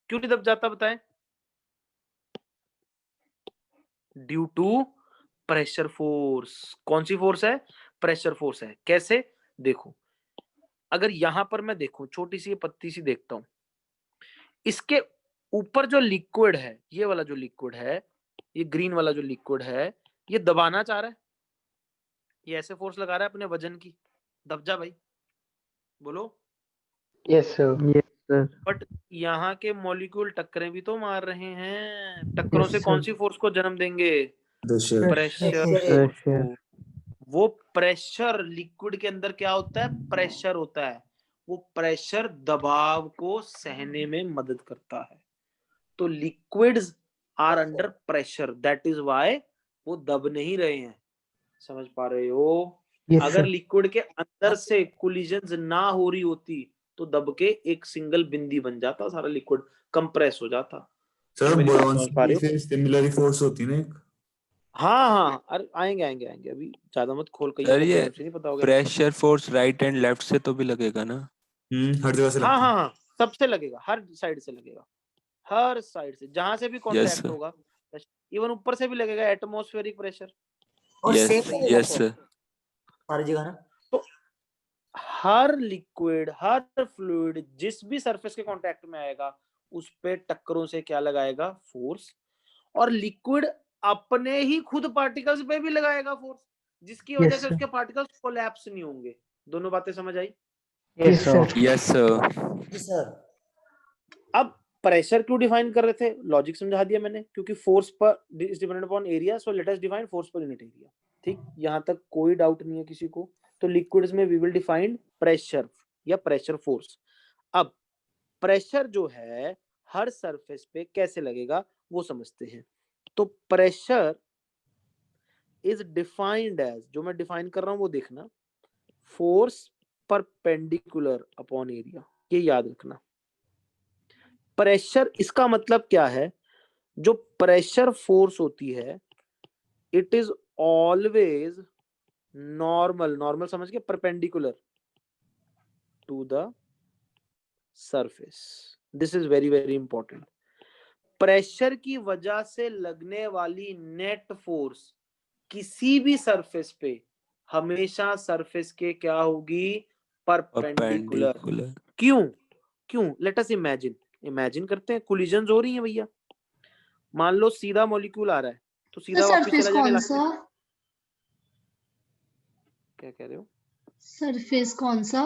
क्यों नहीं दब जाता, बताएं। Due to pressure force. कौन सी फोर्स है? प्रेशर फोर्स है। कैसे? देखो, अगर यहां पर मैं देखूं, छोटी सी पत्ती सी देखता हूं, इसके ऊपर जो लिक्विड है, ये वाला जो लिक्विड है, ये ग्रीन वाला जो लिक्विड है, ये दबाना चाह रहा है, ये ऐसे फोर्स लगा रहा है अपने वजन की, दब जा भाई, बोलो। Yes sir. बट यहाँ के मॉलिक्यूल टक्करें भी तो मार रहे हैं, टक्करों Yes, से sir. कौन सी फोर्स को जन्म देंगे? प्रेशर। Pressure Pressure. फोर्स को। वो प्रेशर लिक्विड के अंदर क्या होता है? प्रेशर होता है। वो प्रेशर दबाव को सहने में मदद करता है। तो liquids are under pressure, that is why वो दब नहीं रहे हैं। समझ पा रहे हो? Yes, अगर sir. लिक्विड के अंदर से कोलिजन्स ना हो रही होती तो दब के एक सिंगल बिंदी बन जाता, सारा लिक्विड कंप्रेस हो जाता। सर मेरी बात समझ बुओयांसी पा रहे हो? से सिमिलर फोर्स होती है ना एक। हाँ, अरे आएंगे, अभी ज्यादा मत खोल के, सर ये नहीं पता होगा। Pressure force right and left से तो भी लगेगा ना? हर जगह से लगता है। हाँ, सबसे लगेगा, हर साइड से लगेगा, हर साइड से, जहां से भी कांटेक्ट sir. होगा, इवन ऊपर से भी लगेगा, एटमॉस्फेरिक प्रेशर। और Yes, सेम लगेगा yes, सर sir. सारी जगह ना। तो हर लिक्विड, हर फ्लूइड जिस भी सरफेस के कांटेक्ट में आएगा उस पे टक्करों से क्या लगाएगा? फोर्स। और लिक्विड अपने ही खुद पार्टिकल्स पे भी लगाएगा फोर्स, जिसकी वजह Yes, से sir. उसके पार्टिकल्स कोलैप्स नहीं होंगे। दोनों बातें समझ आई? Yes, sir. Yes, sir. जी सर। अब प्रेशर क्यों डिफाइन कर रहे थे? लॉजिक समझा दिया मैंने, क्योंकि फोर्स पर is dependent upon area, so let us define force per unit area. ठीक, यहां तक कोई डाउट नहीं है किसी को? तो लिक्विड्स में वी विल डिफाइन प्रेशर या प्रेशर फोर्स। अब प्रेशर जो है हर सरफेस पे कैसे लगेगा वो समझते हैं। तो प्रेशर इज डिफाइंड एज, जो मैं डिफाइन कर रहा हूं वो देखना, फोर्स परपेंडिकुलर अपॉन एरिया। ये याद रखना। प्रेशर, इसका मतलब क्या है? जो प्रेशर फोर्स होती है इट इज ऑलवेज नॉर्मल समझ के, perpendicular to the surface. This is very very important. Pressure की वजह से लगने वाली नेट फोर्स किसी भी सरफेस पे हमेशा सरफेस के क्या होगी? परपेंडिकुलर। Perpendicular. क्यों? लेट अस इमेजिन करते हैं, कोलिजन्स हो रही हैं भैया। मान लो सीधा मॉलिक्यूल आ रहा है तो सीधा वापस सरफेस चला जाके कौन सा? क्या कह रहे हो? सरफेस कौन सा?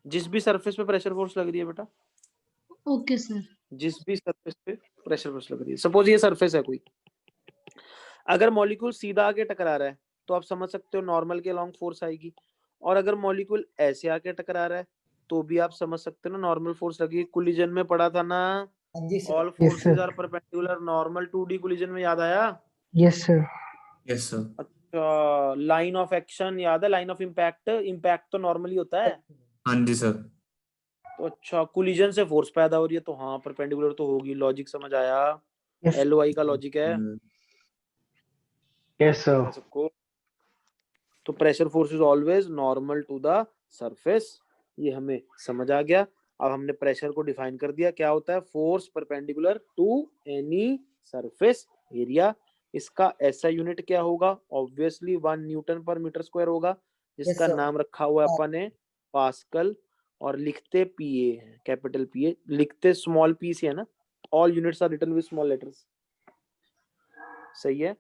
जिस भी सरफेस पे प्रेशर फोर्स लग रही है बेटा, ओके सर। जिस भी सरफेस पे प्रेशर फोर्स लग रही है, सपोज ये सरफेस है कोई, अगर मॉलिक्यूल सीधा आके टकरा रहा है तो आप समझ सकते हो नॉर्मल के अलॉन्ग फोर्स आएगी, और अगर मॉलिक्यूल ऐसे आके टकरा रहा है तो भी आप समझ सकते हो ना नॉर्मल फोर्स लगेगी। कोलिजन में पढ़ा था ना, हाँ जी sir. All Yes, forces sir. Are perpendicular normal 2D collision में, याद आया? Yes, sir. Yes sir. अच्छा, लाइन ऑफ एक्शन याद है? लाइन ऑफ इम्पैक्ट तो नॉर्मली होता है। हाँ जी सर। तो अच्छा, कोलिजन से फोर्स पैदा हो रही है तो हाँ परपेंडिकुलर तो होगी। लॉजिक समझ आया? Yes. LOI का लॉजिक है Yes, sir. सबको। तो pressure force is always normal to the surface, ये हमें समझ आ गया। अब हमने प्रेशर को डिफाइन कर दिया, क्या होता है? Force perpendicular to any surface area. इसका ऐसा यूनिट क्या होगा? Obviously 1 newton per metre square होगा, जिसका sir. नाम रखा हुआ है अपन ने पास्कल। और लिखते PA है, कैपिटल PA, लिखते स्मॉल p से है ना। All units are written with small letters. सही है?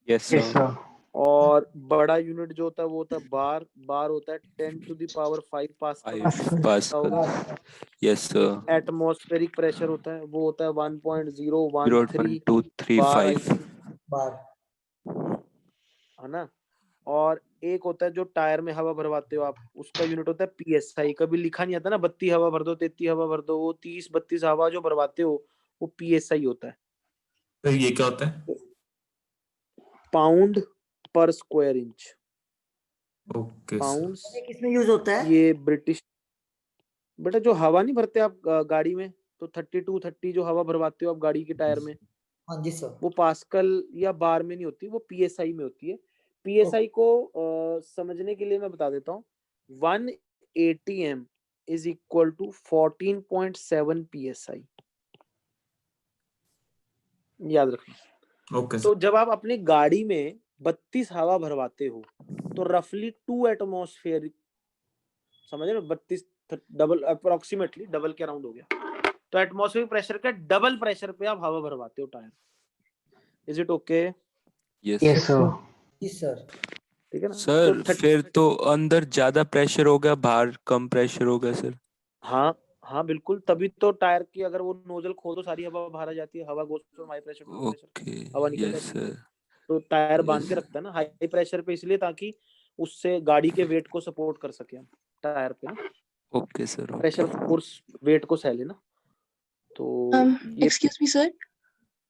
Yes, Yes, sir. sir. और बड़ा यूनिट जो होता है वो होता है बार होता है 10 to the power 5 pascal. 5 Pascal. Yes, sir. Atmospheric pressure होता है वो होता है 1.013 बार, I 0.235. think, बार। है ना। और एक होता है जो टायर में हवा भरवाते हो आप, उसका यूनिट होता है PSI। कभी लिखा नहीं आता ना 32 हवा भर दो, 33 हवा भर दो, वो 30-32 हवा जो भरवाते हो वो PSI होता है, तो ये क्या होता है? पाउंड पर square inch. Okay sir. Pounds ये किसमें यूज होता है? ये ब्रिटिश, बेटा जो हवा नहीं भरते आप गाड़ी में, तो 32-30 जो हवा भरवाते हो आप गाड़ी के टायर में, हाँ जी सर। वो पास्कल या बार में नहीं होती, वो PSI में होती है। PSI को समझने के लिए मैं बता देता हूँ, 1 ATM is equal to 14.7 PSI, याद रखना। ओके तो सर। जब आप अपनी गाड़ी में 32 हवा भरवाते हो तो रफली 2 एटमॉस्फेयर, समझ रहे हो? 32 डबल, अप्रोक्सीमेटली डबल के अराउंड हो गया, तो एटमॉस्फेरिक प्रेशर के डबल प्रेशर पे आप हवा भरवाते हो tyre. Is it okay? Yes Yes, sir. जी सर। ठीक है ना? सर तो फिर तो अंदर ज्यादा प्रेशर हो गया, बाहर कम प्रेशर हो गया सर। हाँ हाँ बिल्कुल, तभी तो टायर की अगर वो नोजल खोलो सारी हवा बाहर आ जाती है, हवा goes from high pressure to pressure, okay हवा निकल यस जाती है। सर तो टायर बांध के यस रखता है ना हाई प्रेशर पे, इसलिए ताकि उससे गाड़ी के वेट को सपोर्ट कर सके हम टायर पे ना, okay sir pressure okay force weight को सह लेना। तो ये एक्सक्यूज मी सर।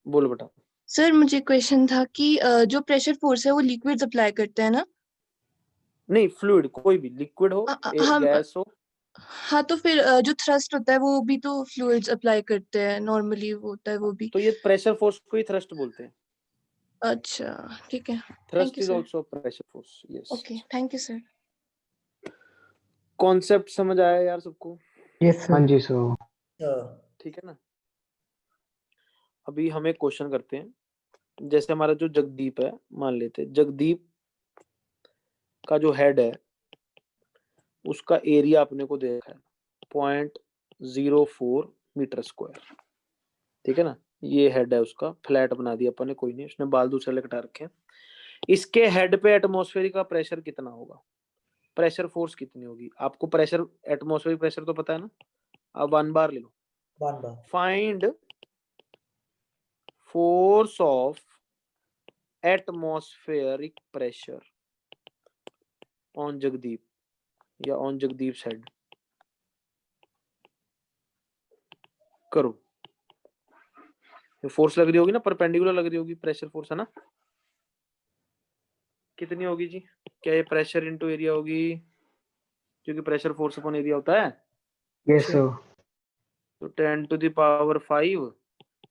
बोलो बेटा। सर मुझे क्वेश्चन था कि जो प्रेशर फोर्स है वो लिक्विड अप्लाई करते हैं ना? नहीं, फ्लूइड कोई भी, लिक्विड हो हम गैस हो। हाँ, तो फिर जो थ्रस्ट होता है वो भी तो फ्लूइड्स अप्लाई करते हैं नॉर्मली, वो होता है वो भी। तो ये प्रेशर फोर्स को ही थ्रस्ट बोलते हैं। अच्छा ठीक है, thank thrust you is sir. Also pressure force. Yes. Okay thank you sir. Concept समझ आया यार सबको? Yes, sir. हाँ जी sir. सर ठीक है ना? अभी हम एक क्वेश्चन करते हैं। जैसे हमारा जो जगदीप है, मान लेते हैं जगदीप का जो हेड है उसका एरिया अपने को देखा है 0.04 मीटर स्क्वायर। ठीक है ना? ये हेड है उसका, फ्लैट बना दिया अपन ने, कोई नहीं, उसने बाल दूसरे कटा रखे हैं। इसके हेड पे एटमॉस्फेरिक का प्रेशर कितना होगा, प्रेशर फोर्स कितनी होगी? आपको प्रेशर, एटमॉस्फेरिक प्रेशर तो पता है ना? अब वन बार ले लो। One bar. Find force of atmospheric pressure on Jagdeep या ऑन जगदीप हेड। करो। ये फोर्स लग रही होगी ना, परपेंडिकुलर लग रही होगी, प्रेशर फोर्स है ना? कितनी होगी जी? क्या ये प्रेशर इनटू एरिया होगी? क्योंकि प्रेशर फोर्स अपॉन एरिया होता है। Yes, sir. तो 10 to the power 5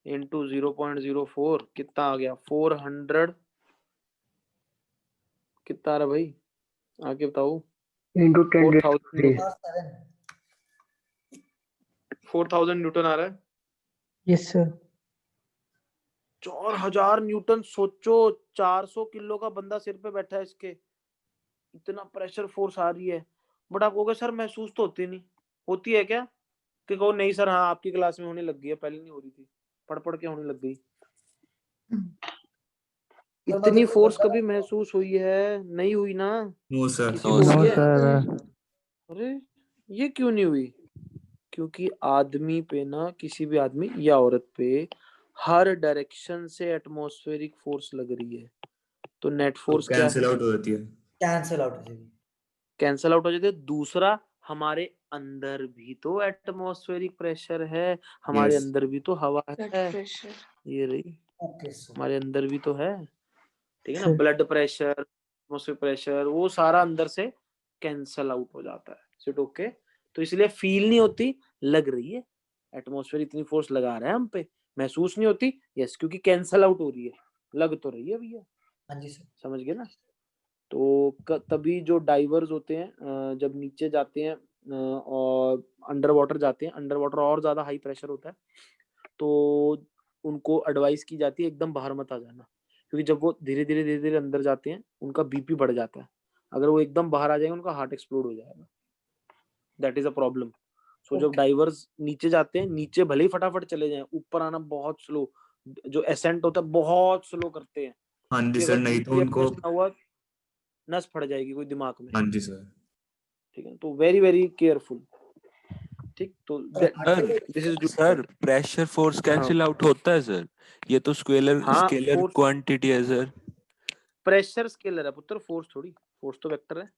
इंटू 0.04 कितना आ गया? 400। कितना आ रहा भाई? आगे बताओ। Into 10 raised to 4000 3. Newton. 4000 Newton आ रहा है। Yes, sir. 4000 न्यूटन। सोचो 400 किलो का बंदा सिर पे बैठा है इसके, इतना प्रेशर फोर्स आ रही है। बट आप कहोगे सर महसूस तो होती नहीं। होती है क्या? कि कहो नहीं सर, हाँ आपकी क्लास में होने लग गई है, पहले नहीं हो रही थी, पढ़ पढ़ के होने लग गई। इतनी फोर्स कभी महसूस हुई है? नहीं हुई ना? No sir. किसी No, को No, हुई है? sir. अरे ये क्यों नहीं हुई? क्योंकि आदमी पे ना, किसी भी आदमी या औरत पे हर डायरेक्शन से एटमॉस्फेरिक फोर्स लग रही है। तो नेट तो फोर्स क्या कैंसिल है? आउट हो जाती है। कैंसिल आउट हो जाएगी। कैंसल आउट हो जाती है। दूसरा, हमारे अंदर भी तो एटमॉस्फेरिक प्रेशर है, हमारे Yes. अंदर भी तो हवा ब्लड है। प्रेशर। ये रही, ओके सर। हमारे अंदर भी तो है। ठीक है ना? Sir. Blood pressure, atmospheric pressure, वो सारा अंदर से कैंसल आउट हो जाता है। Sit okay? तो इसलिए फील नहीं होती, लग रही है। एटमॉस्फेयर इतनी फोर्स लगा रहा है हम पे, महसूस नहीं होती। यस, क्योंकि कैंसल आउट हो रही है, लग तो रही है भैया। हाँ जी सर। समझ गए ना? तो तभी जो डाइवर्स होते हैं जब नीचे जाते हैं और अंडर वाटर जाते हैं, अंडर वाटर और ज्यादा हाई प्रेशर होता है, तो उनको एडवाइस की जाती है एकदम बाहर मत आ जाना, क्योंकि जब वो धीरे धीरे अंदर जाते हैं उनका बीपी बढ़ जाता है। अगर वो एकदम बाहर आ जाएंगे उनका हार्ट एक्सप्लोड हो जाएगा। That is a problem. So जब डाइवर्स नीचे जाते हैं, नीचे भले ही फटाफट चले जाएं, ऊपर आना बहुत स्लो, जो एसेंट होता है बहुत स्लो करते हैं, हाँ जी क्योंकि सर, अगर नहीं तो बीपी उनको। एडजस्ट ना हुआ नस फट जाएगी कोई दिमाग में। हाँ जी सर। ठीक है, तो वेरी वेरी केयरफुल। ठीक, तो sir this is sir pressure force cancel out होता है सर? ये तो स्केलर हाँ, स्केलर फोर्स क्वांटिटी है सर। प्रेशर स्केलर है पुत्र, फोर्स थोड़ी। फोर्स तो वेक्टर है,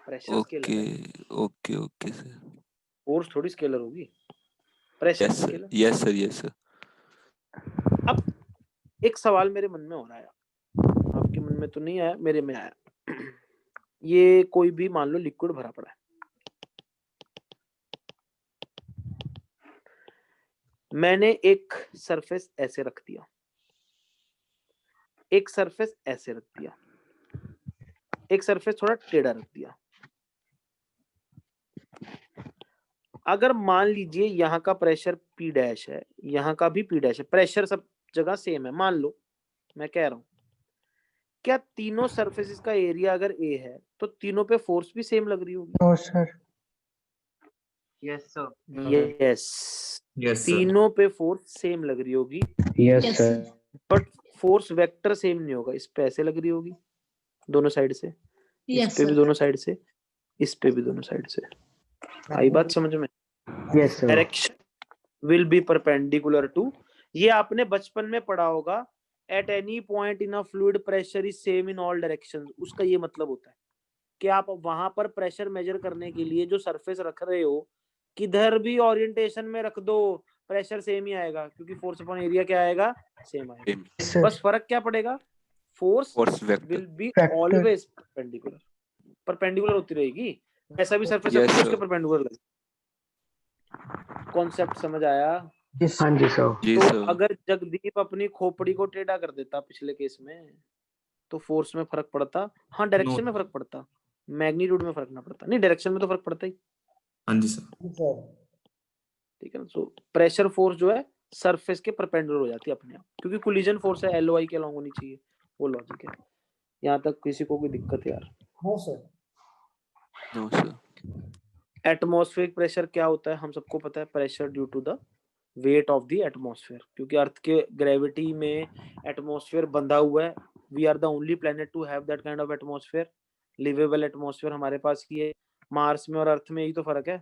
प्रेशर स्केलर ओके है। Okay okay sir. फोर्स थोड़ी स्केलर होगी, pressure yes sir scalar. Yes sir yes sir. अब एक सवाल मेरे मन में हो रहा है, आपके मन में तो नहीं आया, मेरे में आया। ये कोई भी मान लो लिक्विड भरा पड़ा है, मैंने एक सरफेस ऐसे रख दिया, एक सरफेस ऐसे रख दिया, एक सरफेस थोड़ा टेढ़ा रख दिया। अगर मान लीजिए यहाँ का प्रेशर P डैश है, यहाँ का भी P डैश है, प्रेशर सब जगह सेम है, मान लो मैं कह रहा हूं, क्या तीनों सरफेसेस का एरिया अगर A है तो तीनों पे फोर्स भी सेम लग रही होगी? No, sir. Yes, sir. Yes, yes sir. तीनों पे फोर्स सेम लग रही होगी, yes Yes, sir. sir. But force vector same नहीं होगा। इस पे ऐसे लग रही होगी दोनों साइड से, इस Yes, पे भी sir. दोनों साइड से, इस पे भी दोनों साइड से। आई बात समझ में? Yes sir. Direction will be perpendicular to, ये आपने बचपन में पढ़ा होगा, at any point in a fluid pressure is same in all directions. उसका ये मतलब होता है कि आप वहां पर प्रेशर मेजर करने के लिए जो सरफेस रख रहे हो, किधर भी ओरिएंटेशन में रख दो प्रेशर सेम ही आएगा, क्योंकि फोर्स अपॉन एरिया क्या आएगा, सेम आएगा। Same. बस फर्क क्या पड़ेगा, force Force vector. Will be Vector. Always perpendicular, perpendicular होती रहेगी। ऐसा भी सरफेस Yes, रखोगे उसके sir. परपेंडिकुलर लगे। कॉन्सेप्ट समझ आया? हाँ जी सर। जी तो सर। अगर जगदीप अपनी खोपड़ी को टेढ़ा कर देता पिछले केस में, तो फोर्स में फर्क पड़ता? हाँ, डायरेक्शन में फर्क पड़ता, मैग्नीट्यूड में फर्क ना पड़ता। नहीं, डायरेक्शन में तो फर्क पड़ता ही। हाँ जी सर। जी सर। ठीक है ना? सो प्रेशर फोर्स जो है सरफेस के परपेंडिकुलर हो जाती है अपने आप, क्योंकि कोलिजन फोर्स है, एलओआई के अलॉन्ग होनी चाहिए, वो लॉजिक है। यहाँ तक किसी को कोई दिक्कत यार? No sir. No sir. Atmospheric pressure क्या होता है हम सबको पता है, pressure due to the weight of the atmosphere, क्योंकि अर्थ के ग्रेविटी में एटमॉस्फेयर बंधा हुआ है। We are the only planet to have that kind of atmosphere, liveable atmosphere हमारे पास ही है। मार्स में और अर्थ में यही तो फर्क है,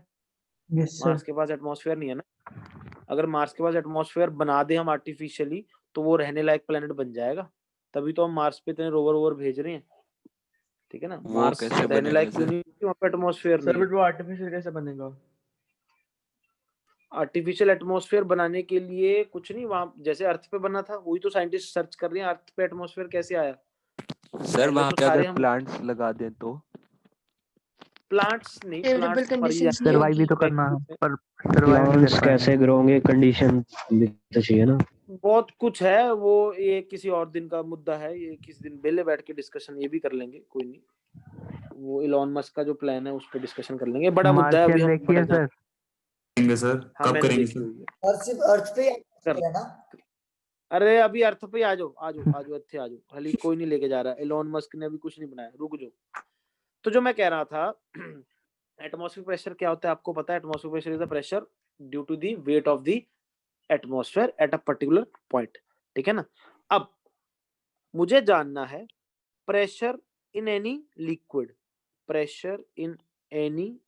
यस मार्स के पास एटमॉस्फेयर नहीं है ना। अगर मार्स के पास एटमॉस्फेयर बना दे हम आर्टिफिशियली, तो वो रहने लायक प्लेनेट बन जाएगा। तभी तो हम मार्स पे इतने रोवर भेज रहे हैं, ठीक है ना। वो मार्स कैसे रहने बनेगा लायक क्यों सर? नहीं, वहाँ पे एटमॉस्फेयर नहीं है। वो आर्टिफिशियल कैसे बनेगा? आर्टिफिशियल एटमॉस्फेयर बनाने के लिए कुछ नहीं, वहां जैसे अर्थ पे बना था वही तो साइंटिस्ट सर्च कर रहे हैं, अर्थ पे एटमॉस्फेयर कैसे आया। सर पहले वहां तो पे सारे अगर हम प्लांट्स लगा दें तो? प्लांट्स नहीं, फेवरेबल प्लांट्स मर ही कंडीशंस जाते नहीं हैं। सर्वाइव भी तो होगी। करना है, पर सर्वाइव नहीं प्लांट्स कर कैसे पाएंगे। ग्रो होंगे, कंडीशन भी तो चाहिए ना। बहुत कुछ है वो, ये किसी और दिन का मुद्दा है, ये किसी दिन बेले बैठ के डिस्कशन ये भी कर लेंगे, कोई नहीं। वो इलॉन मस्क का जो प्लान है उस पर डिस्कशन कर लेंगे, बड़ा मुद्दा है, अभी मार्शियन हम देखिए भटक सर। करेंगे सर, हाँ कब मैंने करेंगे देखी सर? हुई है। और सिर्फ अर्थ पे कर, है ना? अरे अभी अर्थ पे आ जाओ, आ जाओ, आ जाओ, ਇੱਥੇ आ जाओ, हाली कोई नहीं लेके जा रहा है, इलॉन मस्क ने अभी कुछ नहीं बनाया, रुक जाओ। तो जो मैं कह रहा था, एटमॉस्फेरिक प्रेशर क्या होता है आपको पता है। Atmospheric pressure is the pressure due to the weight of the atmosphere at a particular point, ठीक है ना। अब मुझे जानना है pressure in any liquid, pressure in any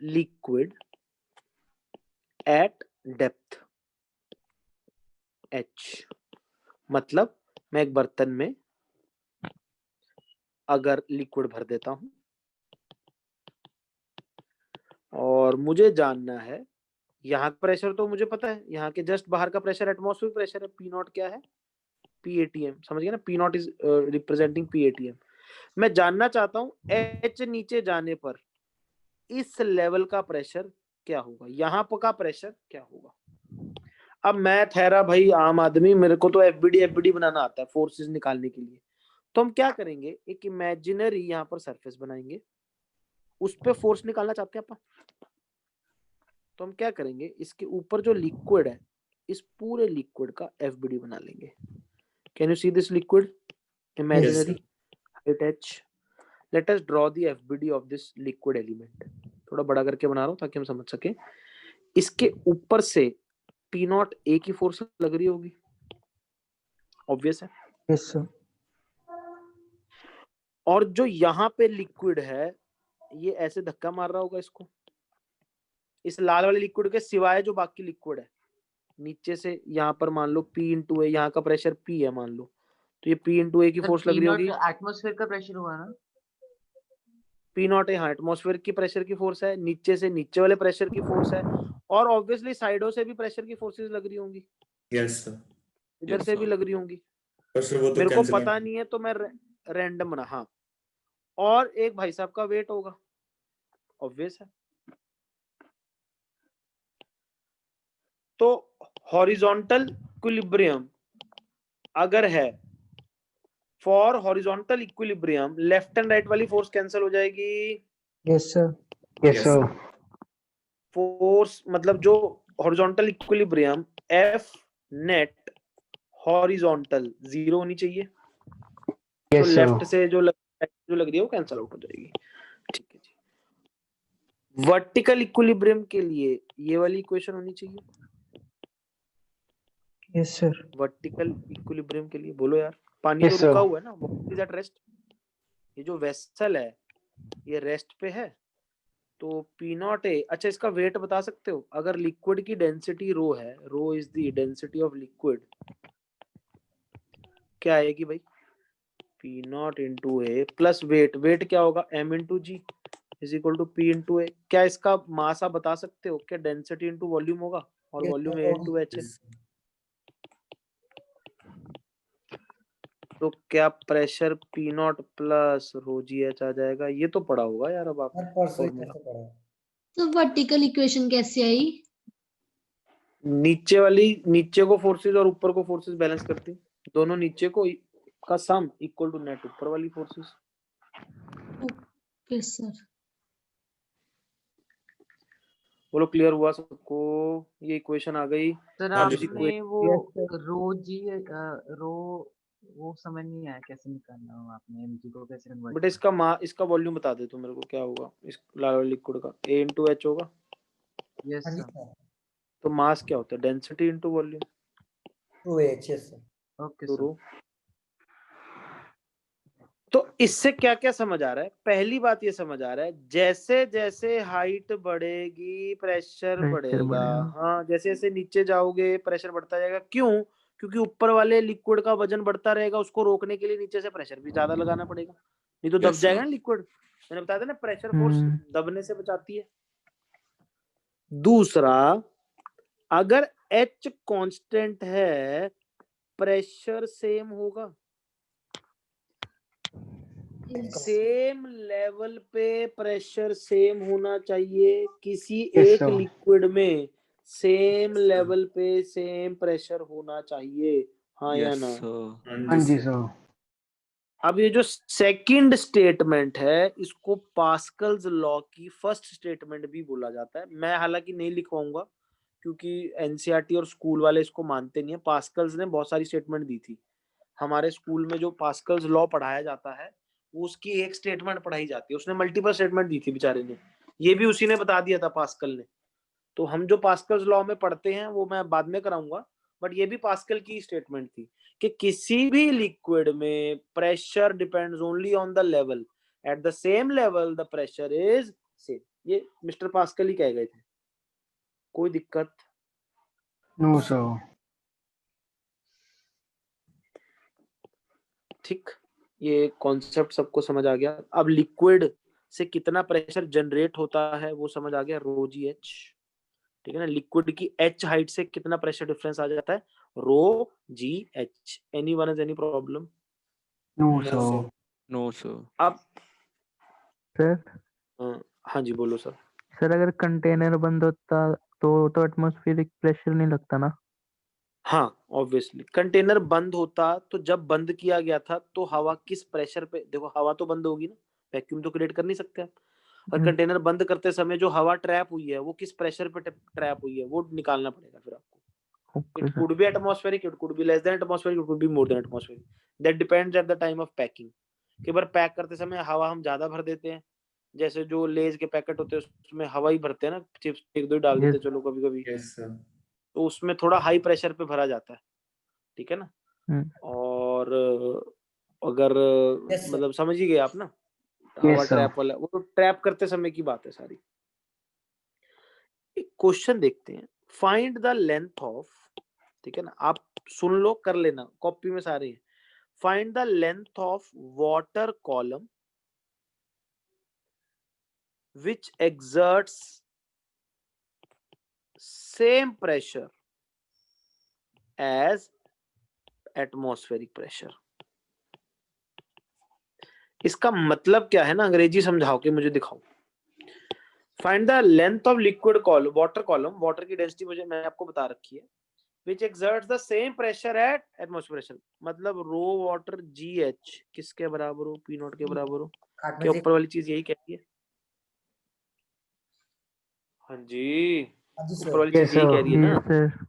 liquid at depth h। मतलब मैं एक बर्तन में अगर लिक्विड भर देता हूं और मुझे जानना है, यहाँ का प्रेशर तो मुझे पता है, यहाँ के जस्ट बाहर का प्रेशर एटमॉस्फेरिक प्रेशर है, पी नॉट क्या है, PATM, समझ गए ना, P not is representing PATM। मैं जानना चाहता हूँ H नीचे जाने पर इस लेवल का प्रेशर क्या होगा, यहाँ पर का प्रेशर क्या होगा। अब मैं ठहरा भाई आम आदमी, मेरे को तो FBD बनाना आता है फोर्सेस निकालने के लिए। तो हम क्या करेंगे, एक इमेजिनरी यहाँ पर सरफेस बनाएंगे, उस पे फोर्स निकालना चाहते हैं अपन। तो हम क्या करेंगे, इसके ऊपर जो लिक्विड है, इस पूरे लिक्विड का FBD बना लेंगे। Can you see this liquid imaginary height h। Let us draw the FBD of this liquid element. थोड़ा बड़ा करके बना रहा हूँ ताकि हम समझ सके। इसके ऊपर से P नॉट A की फोर्स लग रही होगी, ऑब्वियस है। Yes sir. और जो यहाँ पे लिक्विड है ये ऐसे धक्का मार रहा होगा इसको, इस लाल वाले लिक्विड के सिवाय जो बाकी लिक्विड है नीचे से, यहाँ पर मान लो P इंटू ए, यहाँ का प्रेशर P है मान लो, तो ये P इंटू ए की फोर्स लग रही होगी। एटमॉस्फेयर का प्रेशर हुआ ना, P नॉट यहाँ एटमॉस्फेयर की प्रेशर की फोर्स है, नीचे से नीचे वाले प्रेशर की फोर्स है, और ऑब्वियसली साइडों से भी प्रेशर की फोर्सेस लग रही होंगी, यस सर। इधर Yes, से भी sir. लग रही होंगी। पर सर वो तो मेरे को कैंसिल पता नहीं है तो मैं रैंडम बना, हाँ। और एक भाई साहब का वेट होगा, ऑब्वियस है। तो हॉरिजॉन्टल इक्विलिब्रियम अगर है, for horizontal equilibrium left and right वाली फोर्स कैंसिल हो जाएगी। Yes sir. Yes sir. Force मतलब जो horizontal equilibrium F net horizontal 0 होनी चाहिए, तो यस लेफ्ट सर। से जो लग रही है वो कैंसिल आउट हो जाएगी, ठीक है जी। वर्टिकल इक्विलिब्रियम के लिए ये वाली इक्वेशन होनी चाहिए, यस सर। वर्टिकल इक्विलिब्रियम के लिए बोलो यार। पानी Yes, तो sir. रुका हुआ है ना, व्हाट इज एट रेस्ट? ये जो वेसल है ये रेस्ट पे है, तो पी नॉट ए। अच्छा इसका वेट बता सकते हो? अगर लिक्विड की डेंसिटी रो है, rho is the density of liquid, क्या आएगी भाई? P naught into A plus weight, weight क्या होगा? M into G is equal to P into A. क्या इसका मास आप बता सकते हो? क्या डेंसिटी इंटू वॉल्यूम होगा, और Yes, volume sir, A into H है। Yes. तो क्या pressure P naught plus rho G H आ जाएगा? ये तो पढ़ा होगा यार अब सर आपने परसों ही फॉर्मूला। कैसे पढ़ा है? तो वर्टिकल इक्वेशन कैसे आई? नीचे वाली, नीचे को फोर्सेस और ऊपर को फोर्सेस बैलेंस करती, दोनों नीचे को का सम इक्वल टू नेट ऊपर वाली फोर्सेस। Okay sir. बोलो क्लियर हुआ सबको? ये इक्वेशन आ गई। सर हाँ जी। आपने वो Yes, रो जी रो वो समझ नहीं आया कैसे निकालना हो आपने एमजी को कैसे कन्वर्ट बट इसका वॉल्यूम बता दे तो मेरे को, क्या होगा इस लाल वाले लिक्विड का? ए इंटू एच होगा। यस हाँ जी सर। सर। तो मास क्या होता है? Density into volume 2H, yes sir. Okay तो सर। रो। तो इससे क्या क्या समझ आ रहा है? पहली बात ये समझ आ रहा है, जैसे जैसे हाइट बढ़ेगी प्रेशर Pressure बढ़ेगा। बढ़ेगा। हाँ, जैसे जैसे नीचे जाओगे प्रेशर बढ़ता जाएगा। क्यों? क्योंकि ऊपर वाले लिक्विड का वजन बढ़ता रहेगा, उसको रोकने के लिए नीचे से प्रेशर भी ज्यादा लगाना पड़ेगा, नहीं तो दब Yes, जाएगा sir. ना लिक्विड। मैंने बताया था ना, प्रेशर फोर्स हम्म। दबने से बचाती है। दूसरा, अगर H कांस्टेंट है, प्रेशर सेम होगा। Yes. सेम लेवल पे प्रेशर सेम होना चाहिए। किसी Yes, एक sir. लिक्विड में सेम लेवल पे सेम प्रेशर होना चाहिए, हाँ या यस ना? सर। हाँ हाँ जी जी सर। सर। अब ये जो सेकंड स्टेटमेंट है, इसको पास्कल्स लॉ की फर्स्ट स्टेटमेंट भी बोला जाता है। मैं हालांकि नहीं लिखवाऊंगा क्योंकि एनसीईआरटी और स्कूल वाले इसको मानते नहीं है। पास्कल्स ने बहुत सारी स्टेटमेंट दी थी। हमारे स्कूल में जो पास्कल्स लॉ पढ़ाया जाता है, वो उसकी एक स्टेटमेंट पढ़ाई जाती है। उसने मल्टीपल स्टेटमेंट दी थी बेचारे ने, ये भी उसी ने बता दिया था पास्कल ने। तो हम जो पास्कल्स लॉ में पढ़ते हैं वो मैं बाद में कराऊंगा, बट ये भी पास्कल की स्टेटमेंट थी कि किसी भी लिक्विड में pressure depends only on the level, at the same level the pressure is same. ये मिस्टर पास्कल ही कह गए थे। कोई दिक्कत? No sir. ठीक, ये कॉन्सेप्ट सबको समझ आ गया। अब लिक्विड से कितना प्रेशर जनरेट होता है वो समझ आ गया, रो जी एच। ठीक है ना, लिक्विड की एच हाइट से कितना प्रेशर डिफरेंस आ जाता है, rho G H. Anyone has any problem? No No, sir. sir. No sir. अब सर हाँ जी बोलो सर। सर अगर कंटेनर बंद होता तो एटमॉस्फेरिक प्रेशर नहीं लगता ना? हाँ ऑब्वियसली, कंटेनर बंद होता तो जब बंद किया गया था तो हवा किस प्रेशर पे, देखो हवा तो बंद होगी ना, वैक्यूम तो क्रिएट कर नहीं सकते आप। और हम्म। कंटेनर बंद करते समय जो हवा ट्रैप हुई है वो किस प्रेशर पे ट्रैप हुई है, वो निकालना पड़ेगा फिर आपको। Okay It sir. could be atmospheric, it could be less than atmospheric, it could be more than atmospheric. That depends at the time of packing. कई बार पैक करते समय हवा हम ज्यादा भर देते हैं, जैसे जो लेज के पैकेट होते हैं उसमें हवा ही भरते हैं ना, चिप्स एक दो ही डाल देते हैं, चलो कभी कभी, Yes, sir. तो उसमें थोड़ा हाई प्रेशर पे भरा जाता है। ठीक है ना? और अगर Yes, sir. मतलब समझ ही गए आप ना, हवा Yes, sir. ट्रैप वाला, वो तो ट्रैप करते समय की बात है सारी। एक क्वेश्चन देखते हैं, फाइंड द लेंथ ऑफ, ठीक है ना, आप सुन लो कर लेना, कॉपी में सारे हैं। Find the length of water column which exerts same pressure as atmospheric pressure। इसका मतलब क्या है ना, अंग्रेजी समझाओ के मुझे दिखाओ। Find the length of liquid column, water column, water की डेंसिटी मुझे मैंने आपको बता रखी है, which exerts the same pressure at atmospheric pressure। मतलब रो वाटर जी एच किसके बराबर हो, पी नॉट के बराबर हो। काट क्या में ऊपर वाली चीज यही कहती है? हाँ जी, हाँ जी ऊपर सर। वाली Yes, चीज यही sir. कह रही है ना। ये सर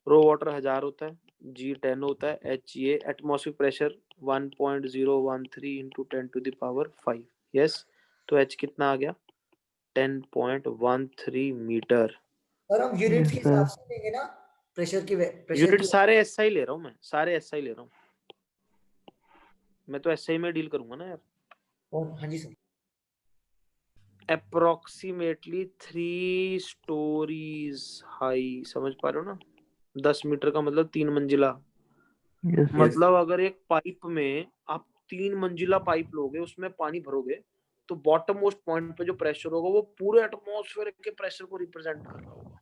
रो वाटर 1000 होता है, जी 10 होता है, एच ये atmospheric pressure 1.013 into 10 to the power 5। Yes, तो एच कितना आ गया, 10.13 मीटर। सर हम यूनिट Yes, के हिसाब sir. से लेंगे ना? प्रेशर यूनिट की सारे एसआई ले रहा हूँ मैं, सारे एसआई ले रहा हूँ मैं, तो एसआई में डील करूंगा ना यार। और हाँ जी सर, अप्रोक्सीमेटली 3 स्टोरीज हाई, समझ पा रहे हो ना? 10 मीटर का मतलब 3 मंजिला। Yes sir. मतलब अगर एक पाइप में आप 3 मंजिला पाइप लोगे, उसमें पानी भरोगे, तो बॉटम मोस्ट पॉइंट पे जो प्रेशर होगा वो पूरे एटमॉस्फेयर के प्रेशर को रिप्रेजेंट कर रहा होगा।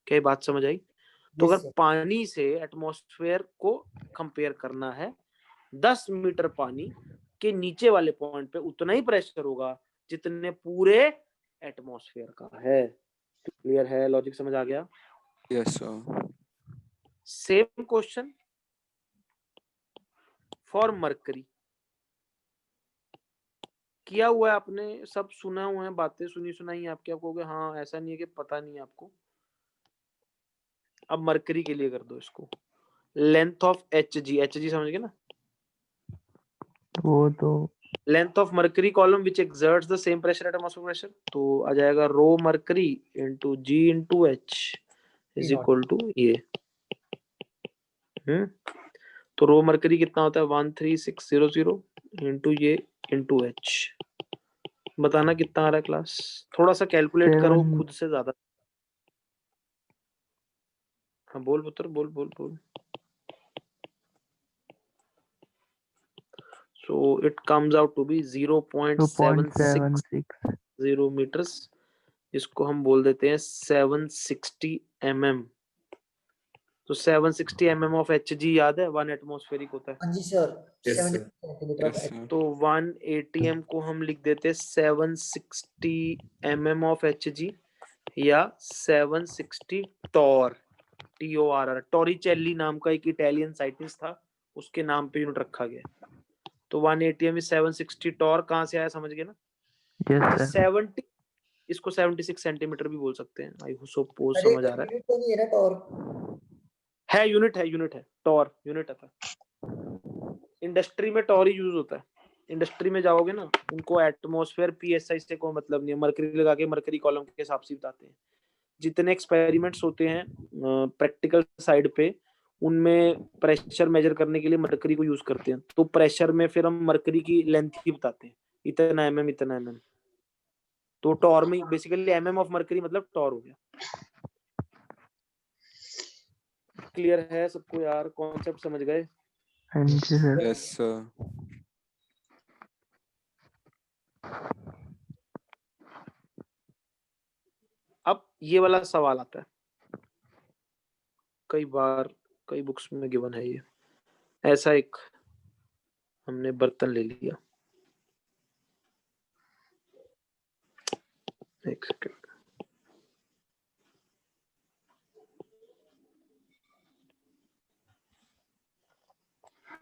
क्या ये बात समझ आई? तो यस अगर सर, पानी से एटमॉस्फेयर को कंपेयर करना है, 10 मीटर पानी के नीचे वाले पॉइंट पे उतना ही प्रेशर होगा जितने पूरे एटमॉस्फेयर का है। क्लियर है? लॉजिक समझ आ गया? Yes sir. Same question for mercury. किया हुआ है आपने, सब सुना हुआ है, बातें सुनी सुनाई है आपके, आप कहोगे हाँ, ऐसा नहीं है कि पता नहीं है आपको। अब मरकरी के लिए कर दो इसको। लेंथ ऑफ एच जी समझ गए ना? वो तो length of mercury column which exerts the same pressure at atmospheric pressure, तो आ जाएगा rho mercury into G into H is equal to ये। तो रो मरकरी कितना होता है? 13600 इनटू ये इनटू एच। बताना कितना आ रहा है क्लास? थोड़ा सा कैलकुलेट करो 7 खुद से ज्यादा। हाँ बोल पुत्र, बोल बोल बोल। So it comes out to be 0.760 2.76 meters। इसको हम बोल देते हैं 760 mm। तो 760 mm ऑफ Hg याद है? 1 एटमॉस्फेरिक होता है। हाँ जी sir, Yes, 70 sir. Centimetre of yes sir. तो 1 atm को हम लिख देते हैं 760 mm ऑफ Hg या 760 टॉर, TORR। टॉरिचेल्ली नाम का एक इटालियन साइंटिस्ट था, उसके नाम पे यूनिट रखा गया। तो 1 atm is 760 टॉर। कहाँ से आया समझ गए ना? Yes sir. 70, इसको 76 सेंटीमीटर भी बोल सकते हैं। आई सपोज अरे समझ आ रहा यूनिट तो नहीं है ना टॉर। है? यूनिट है टॉर यूनिट आता है। इंडस्ट्री में टॉर ही यूज होता है। इंडस्ट्री में जाओगे ना, उनको एटमॉस्फेयर पीएसआई से कोई मतलब नहीं है, मरकरी लगा के मरकरी कॉलम के हिसाब से बताते हैं। जितने एक्सपेरिमेंट्स होते हैं प्रैक्टिकल साइड पे, उनमें प्रेशर मेजर करने के लिए मरकरी को यूज करते हैं। तो प्रेशर में फिर हम मरकरी की लेंथ ही बताते हैं, इतना एमएम इतना एमएम। तो टॉर में बेसिकली एमएम ऑफ मरकरी मतलब टॉर हो गया। क्लियर है सबको यार? कॉन्सेप्ट समझ गए? हाँ जी सर। Yes sir. अब ये वाला सवाल आता है, कई बार कई बुक्स में गिवन है ये। ऐसा एक हमने बर्तन ले लिया, एक सेकंड,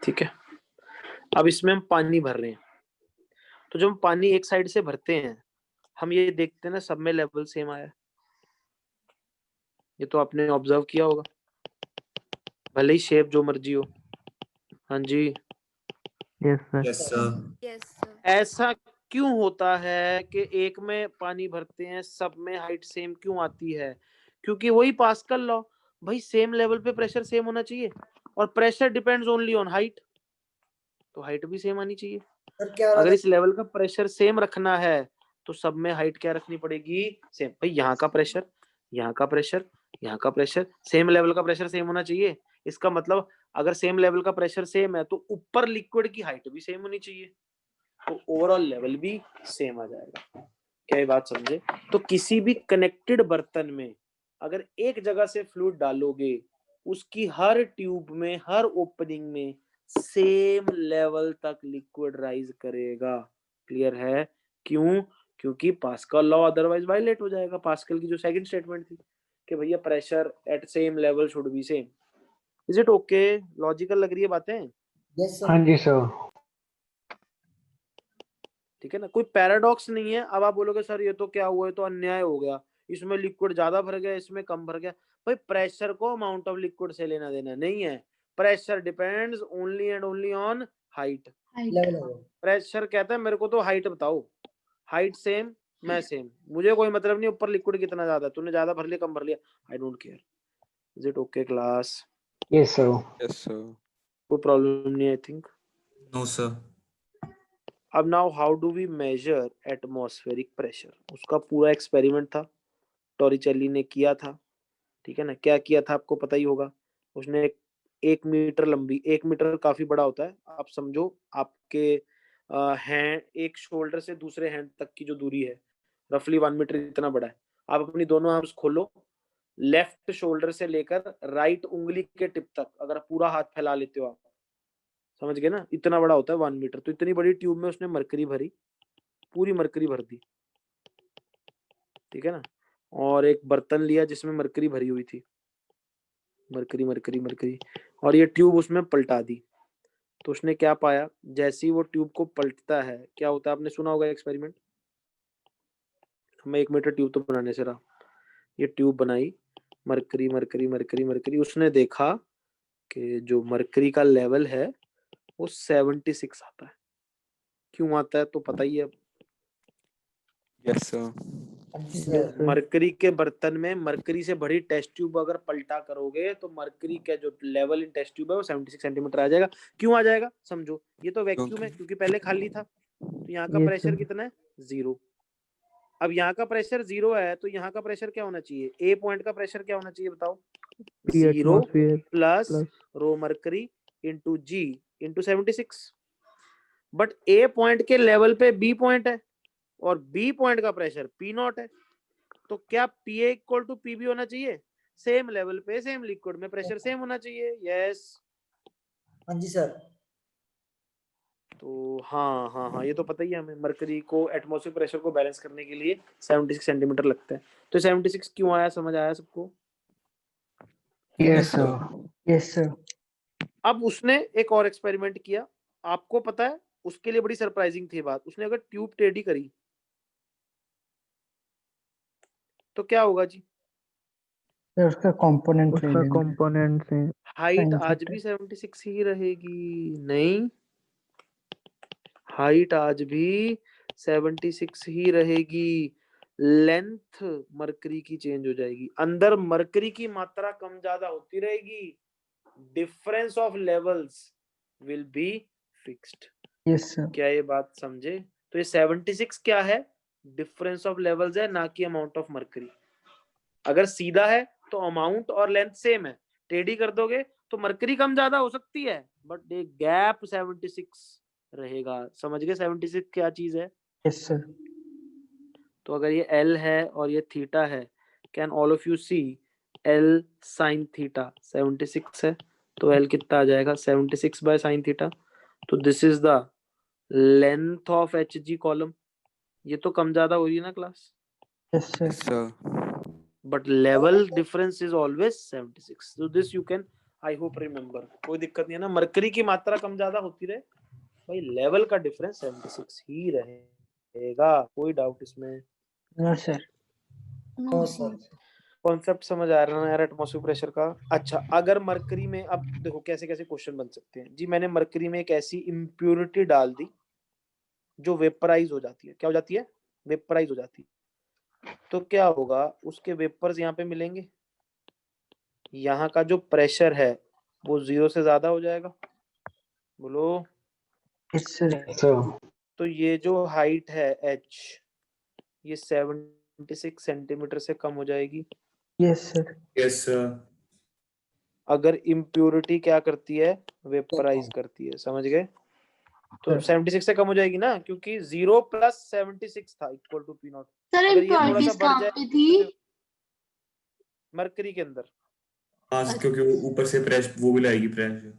ठीक है। अब इसमें हम पानी भर रहे हैं। तो जब हम पानी एक साइड से भरते हैं, हम ये देखते हैं ना सब में लेवल सेम आया। ये तो आपने ऑब्जर्व किया होगा, भले ही शेप जो मर्जी हो। हाँ जी। Yes sir. Yes, sir. Yes sir. ऐसा क्यों होता है कि एक में पानी भरते हैं सब में हाइट सेम क्यों आती है? क्योंकि वही पास्कल लॉ, भाई सेम लेवल पे प्रेशर सेम होना चाहिए, और pressure depends only on height, तो हाइट भी सेम आनी चाहिए। सर क्या हो रहा अगर था? इस लेवल का प्रेशर सेम रखना है तो सब में हाइट क्या रखनी पड़ेगी? सेम। भाई यहाँ का प्रेशर, यहाँ का प्रेशर, यहाँ का प्रेशर, सेम लेवल का प्रेशर सेम होना चाहिए। इसका मतलब अगर सेम लेवल का प्रेशर सेम है तो ऊपर लिक्विड की हाइट भी सेम होनी चाहिए, तो ओवरऑल लेवल भी सेम आ जाएगा। क्या ये बात समझे? तो किसी भी कनेक्टेड बर्तन में अगर एक जगह से फ्लूइड डालोगे, उसकी हर ट्यूब में हर ओपनिंग में सेम लेवल तक लिक्विड राइज करेगा। क्लियर है? क्यों? क्योंकि पास्कल लॉ अदरवाइज वायलेट हो जाएगा। पास्कल की जो सेकंड स्टेटमेंट थी कि भैया pressure at same level should be same. Is it okay? Logical लग रही है बातें? यस हाँ सर, जी सर। ठीक है ना? कोई पैराडॉक्स नहीं है। अब आप बोलोगे सर ये तो क्या हुआ, है तो अन्याय हो गया, इसमें लिक्विड ज्यादा भर गया इसमें कम भर गया। भाई प्रेशर को अमाउंट ऑफ लिक्विड से लेना देना नहीं है। Pressure depends only and only on height. Level हो गया। प्रेशर कहता है मेरे को तो हाइट बताओ, हाइट सेम मैं सेम, मुझे कोई मतलब नहीं ऊपर लिक्विड कितना ज्यादा, तूने ज्यादा भर लिया कम भर लिया, I don't care. Is it okay class? Yes, sir. Yes, sir. कोई प्रॉब्लम नहीं आई थिंक. No sir. अब now how do we measure atmospheric pressure? उसका पूरा एक्सपेरिमेंट था, टॉरिचेली ने किया था, ठीक है ना. क्या किया था आपको पता ही होगा. उसने 1 मीटर लंबी, 1 मीटर काफी बड़ा होता है, आप समझो आपके हैंड, एक शोल्डर से दूसरे हैंड तक की जो दूरी है रफली 1 मीटर इतना बड़ा है. आप अपनी दोनों आर्म्स खोलो, लेफ्ट शोल्डर से लेकर राइट उंगली के टिप तक अगर पूरा हाथ फैला लेते हो आप, समझ गए ना, इतना बड़ा होता है 1 मीटर. तो इतनी बड़ी ट्यूब में उसने मरकरी भरी, पूरी मरकरी भर दी, ठीक है ना. और एक बर्तन लिया जिसमें मरकरी भरी हुई थी, मरकरी मरकरी मरकरी, और ये ट्यूब उसमें पलटा दी. तो उसने क्या पाया, जैसे ही वो ट्यूब को पलटता है क्या होता है, आपने सुना होगा एक्सपेरिमेंट. हमें 1 मीटर ट्यूब तो बनाने से रहा. ये ट्यूब बनाई, मरकरी मरकरी मरकरी मरकरी, उसने देखा कि जो मरकरी का लेवल है वो 76 आता है. क्यों आता है तो पता ही है. Yes, sir. हाँ जी Yes, सर. sir. मरकरी के बर्तन में मरकरी से भरी टेस्ट ट्यूब अगर पलटा करोगे तो मरकरी का जो लेवल इन टेस्ट ट्यूब है वो 76 सेंटीमीटर आ जाएगा. क्यों आ जाएगा समझो, ये तो वैक्यूम है क्योंकि पहले खाली था. तो यहाँ का Yes, प्रेशर sir. कितना है, 0. अब यहाँ का प्रेशर 0 है तो यहाँ का प्रेशर क्या होना चाहिए, ए पॉइंट का प्रेशर क्या होना चाहिए बताओ, P 0 atmosphere plus plus. Rho mercury into g into 76. But A point के लेवल पे बी पॉइंट है और बी पॉइंट का प्रेशर पी नॉट है. तो क्या P A equal to P B होना चाहिए, सेम लेवल पे सेम लिक्विड में प्रेशर सेम होना चाहिए. यस. हाँ जी सर. तो हाँ हाँ हाँ, ये तो पता ही है हमें, मरकरी को एटमॉस्फेरिक प्रेशर को बैलेंस करने के लिए 76 सेंटीमीटर लगता है. तो 76 क्यों आया, समझ आया सबको? Yes, sir. Yes, sir. अब उसने एक और एक्सपेरिमेंट किया, आपको पता है उसके लिए बड़ी सरप्राइजिंग थी बात. उसने अगर ट्यूब टेढ़ी करी तो क्या होगा जी, सर उसका कंपोनेंट ले उसका लेंगे. कंपोनेंट्स है. हाइट Sin आज theta. भी 76 ही रहेगी. नहीं, हाइट आज भी 76 ही रहेगी. लेंथ मरकरी की चेंज हो जाएगी, अंदर मरकरी की मात्रा कम ज्यादा होती रहेगी. Difference of levels will be fixed. Yes, sir. क्या ये बात समझे? तो ये 76 क्या है, डिफरेंस ऑफ लेवल्स है, ना कि अमाउंट ऑफ मरकरी. अगर सीधा है तो अमाउंट और लेंथ सेम है, टेढ़ी कर दोगे तो मरकरी कम ज्यादा हो सकती है, बट ये गैप 76 रहेगा. समझ गए 76 क्या चीज है? Yes, sir. तो अगर ये L है और ये थीटा है, can all of you see L sine theta 76 है, तो L कितना आ जाएगा 76 बाय साइन थीटा. तो this is the length of H G column. ये तो कम ज्यादा हो रही है ना class, Yes, sir. Yes, sir. But level difference is always 76. so this you can I hope remember. कोई दिक्कत नहीं है ना, मरकरी की मात्रा कम ज्यादा होती रहे भाई, लेवल का डिफरेंस 76 ही रहेगा. कोई डाउट इसमें? No, sir. No sir. Concept समझ आ रहा है ना यार एटमॉस्फेरिक प्रेशर का. अच्छा, अगर मरकरी में, अब देखो कैसे कैसे क्वेश्चन बन सकते हैं जी. मैंने मरकरी में एक ऐसी इम्प्योरिटी डाल दी जो वेपराइज हो जाती है. क्या हो जाती है, वेपराइज हो जाती है. तो क्या होगा, उसके वेपर्स यहाँ पे मिलेंगे, यहाँ का जो प्रेशर है वो 0 से ज्यादा हो जाएगा. बोलो. Yes, sir. Yes, sir. तो ये जो हाइट है h, ये 76 सेंटीमीटर से कम हो जाएगी. Yes, sir. Yes sir. अगर इम्प्योरिटी क्या करती है, वेपराइज करती है. समझ गए? तो Sir. 76 से कम हो जाएगी ना, क्योंकि 0 प्लस 76 था equal to P naught. Sir अगर ये थोड़ा सा इम्प्योरिटीज बढ़ कहाँ जाए पे थी? मरकरी के अंदर. हाँ क्योंकि वो ऊपर से प्रेस वो भी लाएगी प्रेशर.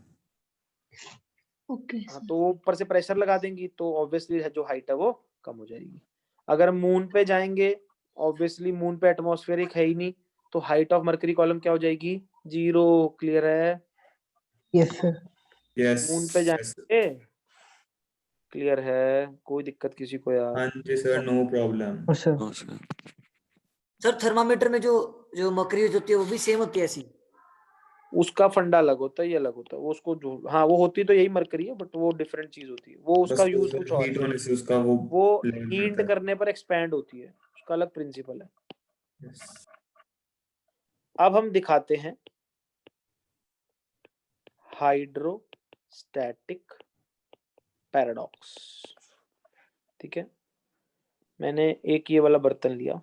ओके हाँ, तो वो ऊपर से प्रेशर लगा देंगी तो ऑब्वियसली जो हाइट है वो कम हो जाएगी. अगर मून पे जाएंगे, ऑब्वियसली मून पे एटमॉस्फेरिक है ही नहीं, तो हाइट ऑफ मरकरी कॉलम क्या हो जाएगी, 0. क्लियर है? Yes, sir. यस. मून पे जाएंगे, क्लियर है? कोई दिक्कत किसी को यार? हाँ जी sir, no problem. No, sir. No, sir. Sir thermometer में जो जो मरकरी होती है वो भी सेम होती है ऐसी? उसका फंडा अलग होता है, ये अलग होता है. वो उसको जो, हाँ वो होती तो यही मरकरी है, बट वो डिफरेंट चीज होती है. वो उसका बस यूज कुछ और हीट है. होने से उसका वो वो level हीट बढ़ता है. करने पर एक्सपैंड होती है, उसका अलग प्रिंसिपल है. Yes. अब हम दिखाते हैं हाइड्रोस्टैटिक पैराडॉक्स। ठीक है, मैंने एक ये वाला बर्तन लिया,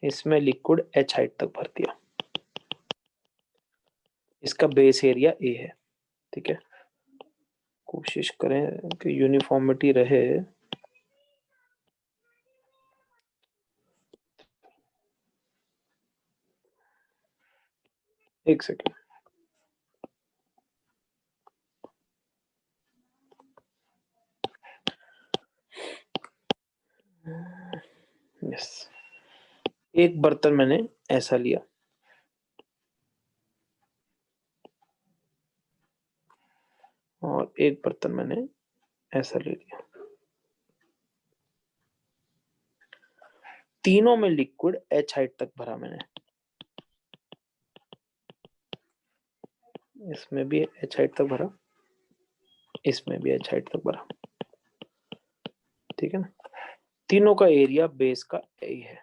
इसमें लिक्विड H हाइट तक भर दिया, इसका बेस एरिया A है। ठीक है, कोशिश करें कि यूनिफॉर्मिटी रहे। एक सेकेंड, यस, एक बर्तन मैंने ऐसा लिया, और एक बर्तन मैंने ऐसा ले लिया, तीनों में लिक्विड H हाइट तक भरा मैंने, इसमें भी H हाइट तक भरा, इसमें भी H हाइट तक भरा। ठीक है ना, तीनों का एरिया बेस का A है।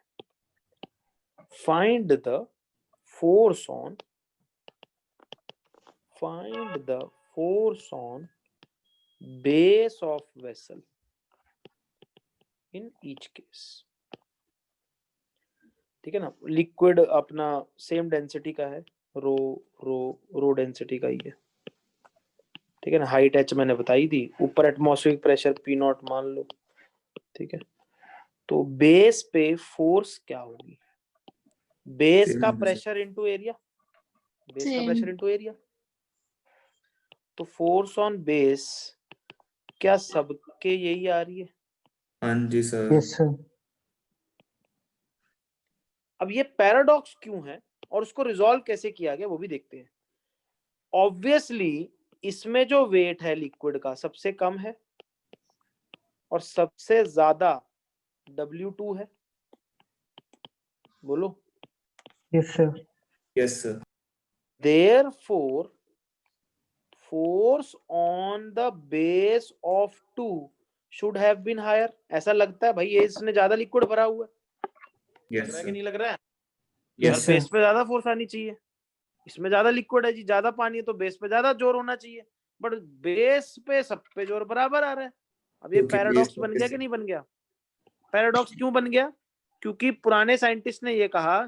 Find the force on base of vessel in each case. ठीक है ना, लिक्विड अपना सेम डेंसिटी का है, रो डेंसिटी का ही है। ठीक है ना, हाइट H मैंने बताई थी, ऊपर एटमॉस्फेरिक प्रेशर P0 मान लो। ठीक है, तो बेस पे फोर्स क्या होगी? बेस का प्रेशर इनटू एरिया, बेस का प्रेशर इनटू एरिया। तो फोर्स ऑन बेस क्या सबके यही आ रही है? हाँ जी सर। Yes sir. अब ये पैराडॉक्स क्यों है और उसको रिजॉल्व कैसे किया गया वो भी देखते हैं। ऑब्वियसली इसमें जो वेट है लिक्विड का सबसे कम है और सबसे ज्यादा W2 है। बोलो। Yes sir. Yes sir. Therefore, force on the base of 2 should have been higher। ऐसा लगता है भाई, ये इसने ज्यादा लिक्विड भरा हुआ है, लग रहा है कि नहीं लग रहा है? यार यस सर। बेस पे ज्यादा फोर्स आनी चाहिए, इसमें ज्यादा लिक्विड है जी, ज्यादा पानी है, तो बेस पे ज्यादा जोर होना चाहिए, बट बेस पे सब पे जोर बराबर आ रहा है। अब ये क्योंकि पैराडॉक्स base बन गया कि वापस- नहीं बन गया? पैराडॉक्स क्यों बन गया? क्योंकि पुराने साइंटिस्ट ने ये कहा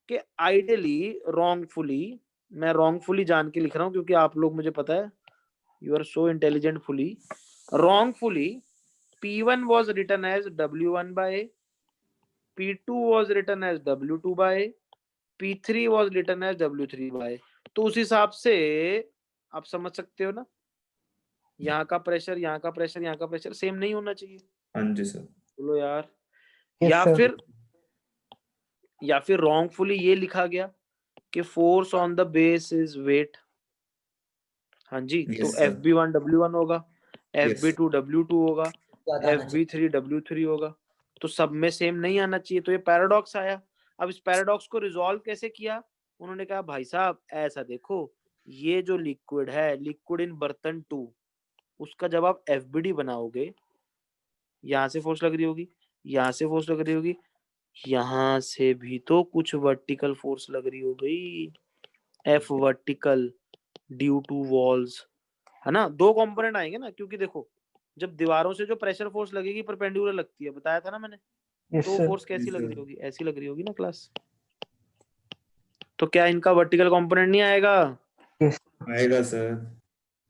कि आइडियली रॉन्गफुली, मैं रॉन्गफुली जान के लिख रहा हूं क्योंकि आप लोग, मुझे पता है you are so intelligent, fully wrongfully P1 was written as W1 by A, P2 was written as W2 by A, P3 was written as W3 by A। तो उस हिसाब से आप समझ सकते हो ना, यहाँ का प्रेशर, यहाँ का प्रेशर, यहाँ का प्रेशर सेम नहीं होना चाहिए। हाँ जी सर। बोलो यार। Yes sir. या फिर wrongfully ये लिखा गया कि force on the base is weight. हाँ जी, तो Yes, sir. FB1 W1 होगा, Yes, FB2 W2 होगा, ज्यादा आना चाहिए। FB3 W3 होगा, तो सब में सेम नहीं आना चाहिए। तो ये पैराडॉक्स आया। अब इस पैराडॉक्स को रिजॉल्व कैसे किया? उन्होंने कहा भाई साहब ऐसा देखो, ये जो लिक्विड है, लिक्विड इन बर्तन 2, उसका जब आप FBD बनाओगे, यहाँ से फोर्स लग रही होगी, यहाँ से फोर्स लग रही होगी, यहाँ से भी तो कुछ वर्टिकल फोर्स लग रही हो गई, F vertical due to walls, है ना। दो कंपोनेंट आएंगे ना, क्योंकि देखो जब दीवारों से जो प्रेशर फोर्स लगेगी परपेंडिकुलर लगती है, बताया था ना मैंने। यस तो सर। फोर्स कैसी Yes, लग sir. रही होगी? ऐसी लग रही होगी ना क्लास। तो क्या इनका वर्टिकल कंपोनेंट नहीं आएगा? आएगा सर।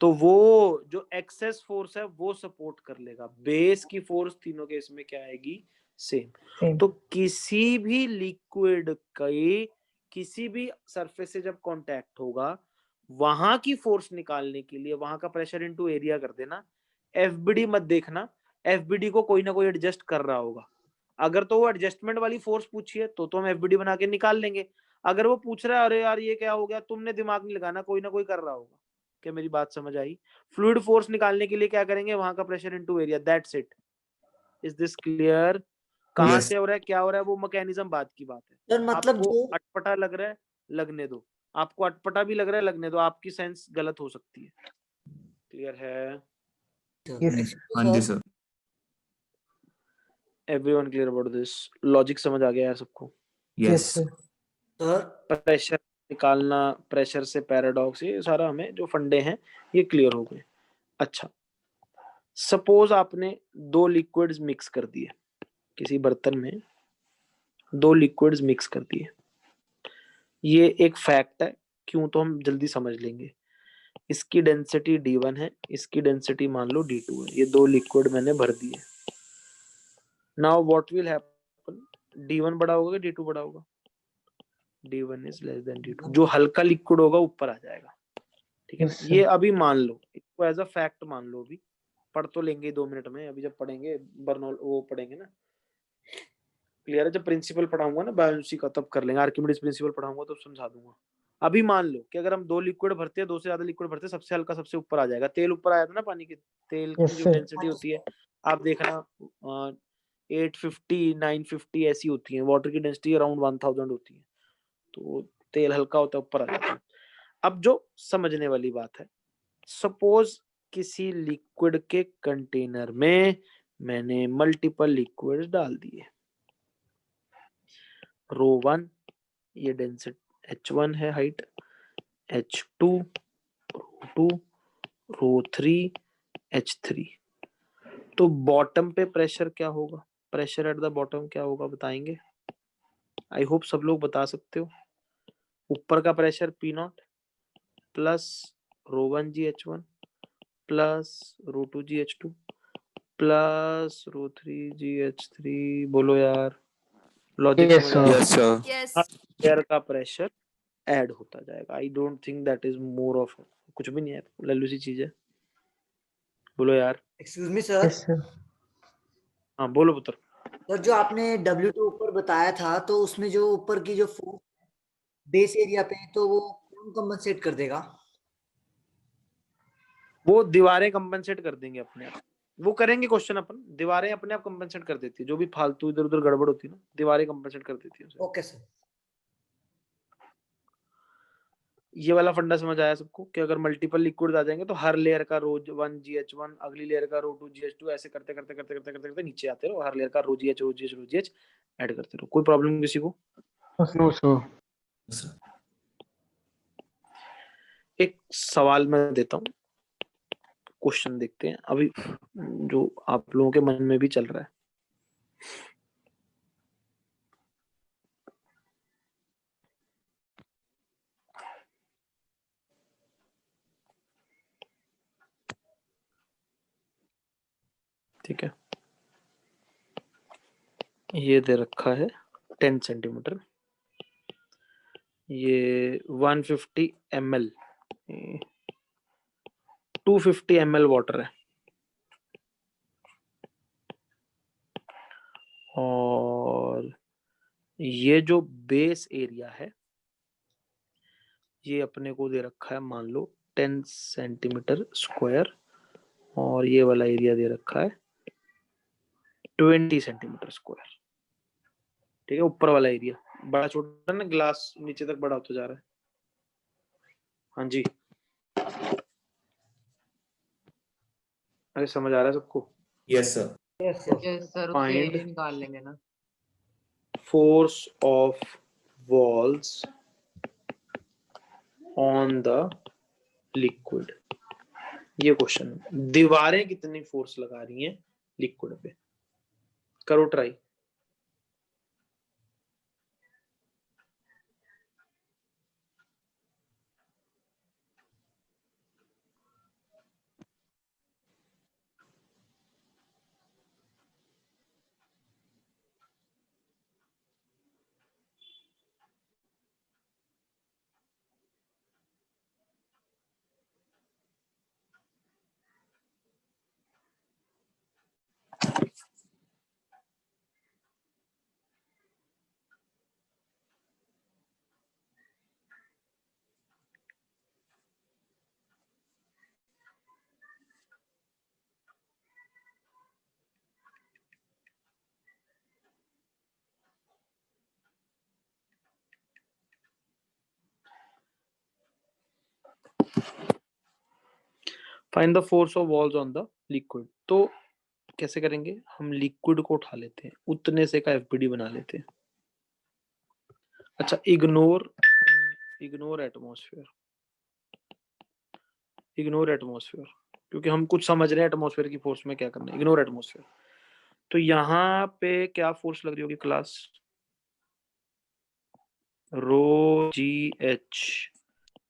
तो वो जो एक्सेस फोर्स है वो सपोर्ट कर लेगा। बेस की फोर्स तीनों केस में क्या आएगी? सेम। सेम। तो किसी भी लिक्विड के किसी भी सरफेस से जब कांटेक्ट होगा, वहां की फोर्स निकालने के लिए वहां का प्रेशर इनटू एरिया कर देना। FBD मत देखना, FBD को कोई ना कोई एडजस्ट कर रहा होगा। अगर तो वो एडजस्टमेंट वाली फोर्स पूछिए तो हम FBD बना के निकाल लेंगे। अगर वो पूछ रहा है अरे यार ये क्या हो गया, तुमने दिमाग नहीं लगाना, कोई ना कोई कर रहा होगा। क्या मेरी बात समझ आई? फ्लूइड फोर्स निकालने के लिए क्या करेंगे? वहां का pressure into area, that's it. Is this clear? कहां Yes. से हो रहा है, क्या हो रहा है, वो मैकेनिज्म बात की बात है। सर मतलब आपको जो अटपटा लग रहा है, लगने दो। आपको अटपटा भी लग रहा है, लगने दो। आपकी सेंस गलत हो सकती है। क्लियर है? यस हाँ जी sir. Everyone clear about this? Logic समझ आ गया यार सबको? Yes Yes. Sir. Sir pressure निकालना, प्रेशर से पैराडॉक्स, ये सारा हमें जो फंडे हैं ये क्लियर हो गए। अच्छा, सपोज आपने दो लिक्विड्स मिक्स कर दिए, किसी बर्तन में दो लिक्विड्स मिक्स कर दिए। ये एक फैक्ट है, क्यों तो हम जल्दी समझ लेंगे। इसकी डेंसिटी D1 है, इसकी डेंसिटी मान लो D2 है। ये दो लिक्विड मैंने भर दिए। Now what will happen, D1 बड़ा होगा कि D2 बड़ा होगा? D1 is less than D2। जो हल्का लिक्विड होगा ऊपर आ जाएगा, ठीक है ना? Yes, sir. ये अभी मान लो, इसको एज अ फैक्ट मान लो। अभी पढ़ तो लेंगे 2 मिनट में, अभी जब पढ़ेंगे बर्नौल वो पढ़ेंगे ना, क्लियर है? जब प्रिंसिपल पढ़ाऊंगा ना बायोलॉजी का तब कर लेंगे, आर्किमिडीज प्रिंसिपल पढ़ाऊंगा तो समझा दूंगा। अभी मान लो कि अगर हम दो लिक्विड भरते हैं, दो से ज्यादा लिक्विड भरते हैं, सबसे हल्का सबसे ऊपर आ जाएगा। तेल ऊपर आया था ना पानी के, तेल की Yes, जो sir. डेंसिटी होती है आप देखना 850 950 ऐसी होती है। वाटर की डेंसिटी अराउंड 1000 होती है। तो तेल हल्का होता है, ऊपर आ जाता है। अब जो समझने वाली बात है, सपोज किसी लिक्विड के कंटेनर में मैंने मल्टीपल लिक्विड डाल दिए। रो 1 ये डेंसिटी H1 है, हाइट H2, रो 2, रो 3 H3। तो बॉटम पे प्रेशर क्या होगा? प्रेशर एट द बॉटम क्या होगा बताएंगे? आई होप सब लोग बता सकते हो। ऊपर का प्रेशर P0 प्लस रो 1GH1 प्लस रो 2GH2 प्लस रो 3GH3। बोलो यार, लॉजिक Yes, समझ आया? sir. Yes sir. Yes air का प्रेशर ऐड होता जाएगा। I don't think that is more of, कुछ भी नहीं है, लल्लू सी चीज है। बोलो यार। Excuse me sir. Yes, sir. हाँ बोलो पुत्र। सर जो आपने W2 ऊपर बताया था, तो उसमें जो ऊपर की जो फोर्स बेस एरिया पे, तो वो कौन कंपनसेट कर देगा? वो दीवारें कंपनसेट कर देंगे अपने आप। वो करेंगे क्वेश्चन अपन, दीवारें अपने आप कंपनसेट कर देती है। जो भी फालतू इधर उधर गड़बड़ होती है ना, दीवारें कंपनसेट कर देती है उसे। Okay sir. ये वाला फंडा समझ आया सबको कि अगर मल्टीपल लिक्विड आ जाएंगे तो हर लेयर का रो 1GH1, अगली लेयर का रो 2GH2, ऐसे करते करते करते करते करते करते नीचे आते रहो। हर लेयर का रो GH ऐड करते रहो। कोई प्रॉब्लम किसी को? No, sir. एक सवाल मैं देता हूँ, क्वेश्चन देखते हैं अभी जो आप लोगों के मन में भी चल रहा है। ठीक है, ये दे रखा है 10 सेंटीमीटर, ये 150 ml 250 ml वाटर है, और ये जो बेस एरिया है ये अपने को दे रखा है मान लो 10 सेंटीमीटर स्क्वायर, और ये वाला एरिया दे रखा है 20 सेंटीमीटर स्क्वायर। ठीक है, ऊपर वाला एरिया बड़ा छोटा ना, ग्लास नीचे तक बड़ा होता जा रहा है। हाँ जी, अरे समझ आ रहा है सबको? Yes sir. Yes sir. Yes sir, उससे Find- एरिया निकाल लेंगे ना। force of walls on the liquid। ये क्वेश्चन, दीवारें कितनी फोर्स लगा रही हैं लिक्विड पे? करो try. Find the force of walls on the liquid. तो कैसे करेंगे? हम लिक्विड को उठा लेते हैं, उतने से का एफपीडी बना लेते हैं। अच्छा, इग्नोर एटमॉस्फेयर, क्योंकि हम कुछ समझ रहे हैं एटमॉस्फेयर की फोर्स में क्या करना है। इग्नोर एटमॉस्फेयर, तो यहाँ पे क्या फोर्स लग रही होगी class? Rho G H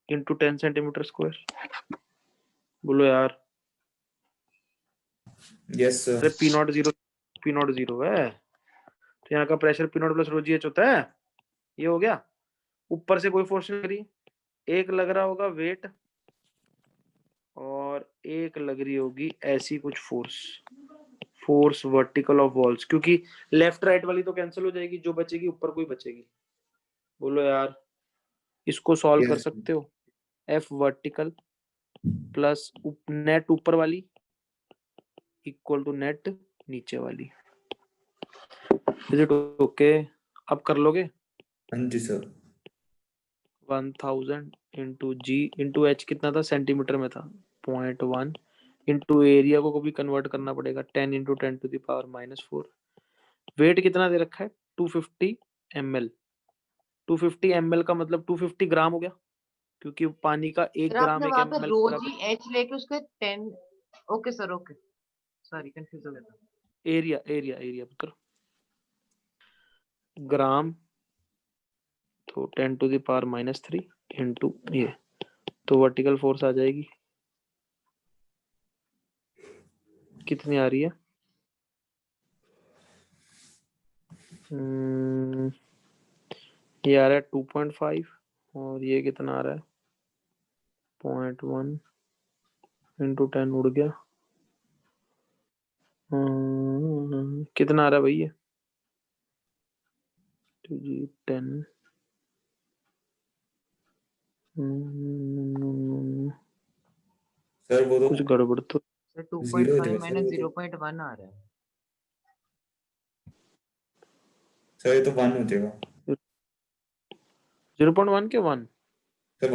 into 10 centimetre square. बोलो यार। यस अरे सर। पी नॉट जीरो है, तो यहाँ का pressure P naught plus rho G H होता है। ये हो गया। ऊपर से कोई फोर्स नहीं लग रही, एक लग रहा होगा वेट और एक लग रही होगी ऐसी कुछ फोर्स वर्टिकल ऑफ वॉल्स, क्योंकि लेफ्ट राइट वाली तो कैंसिल हो जाएगी, जो बचेगी ऊपर कोई बचेगी। बोलो यार, इसको सॉल्व कर यस सकते हो। एफ वर्टिकल प्लस नेट ऊपर वाली इक्वल टू नेट नीचे वाली। Is it okay? अब कर लोगे? हाँ जी sir. 1000 into g into H कितना था? सेंटीमीटर में था 0.1 इंटू एरिया को भी कन्वर्ट करना पड़ेगा 10 इंटू 10⁻⁻4। वेट कितना दे रखा है? 250 ml। 250 ml का मतलब 250 ग्राम हो गया, क्योंकि पानी का 1 सर ग्राम आपने 1 वहां पे ml रो बराबर जी एच लेके उसके 10। Okay sir, okay, sorry confuse हो गया था। एरिया पुत्र। ग्राम तो 10⁻³ इंटू ये, तो वर्टिकल फोर्स आ जाएगी कितनी आ रही है? ये आ रहा है 2.5 और ये कितना आ रहा है? 0.1 इंटू 10 उड़ गया। कितना आ रहा है भाई ये? 10 सर वो तो कुछ गड़बड़ तो। सर 0 हो 2.5 जाएगा सर, माइनस वो तो 0.1 आ रहा है। सर ये तो 1 हो जाएगा 0.1 के 1 सर।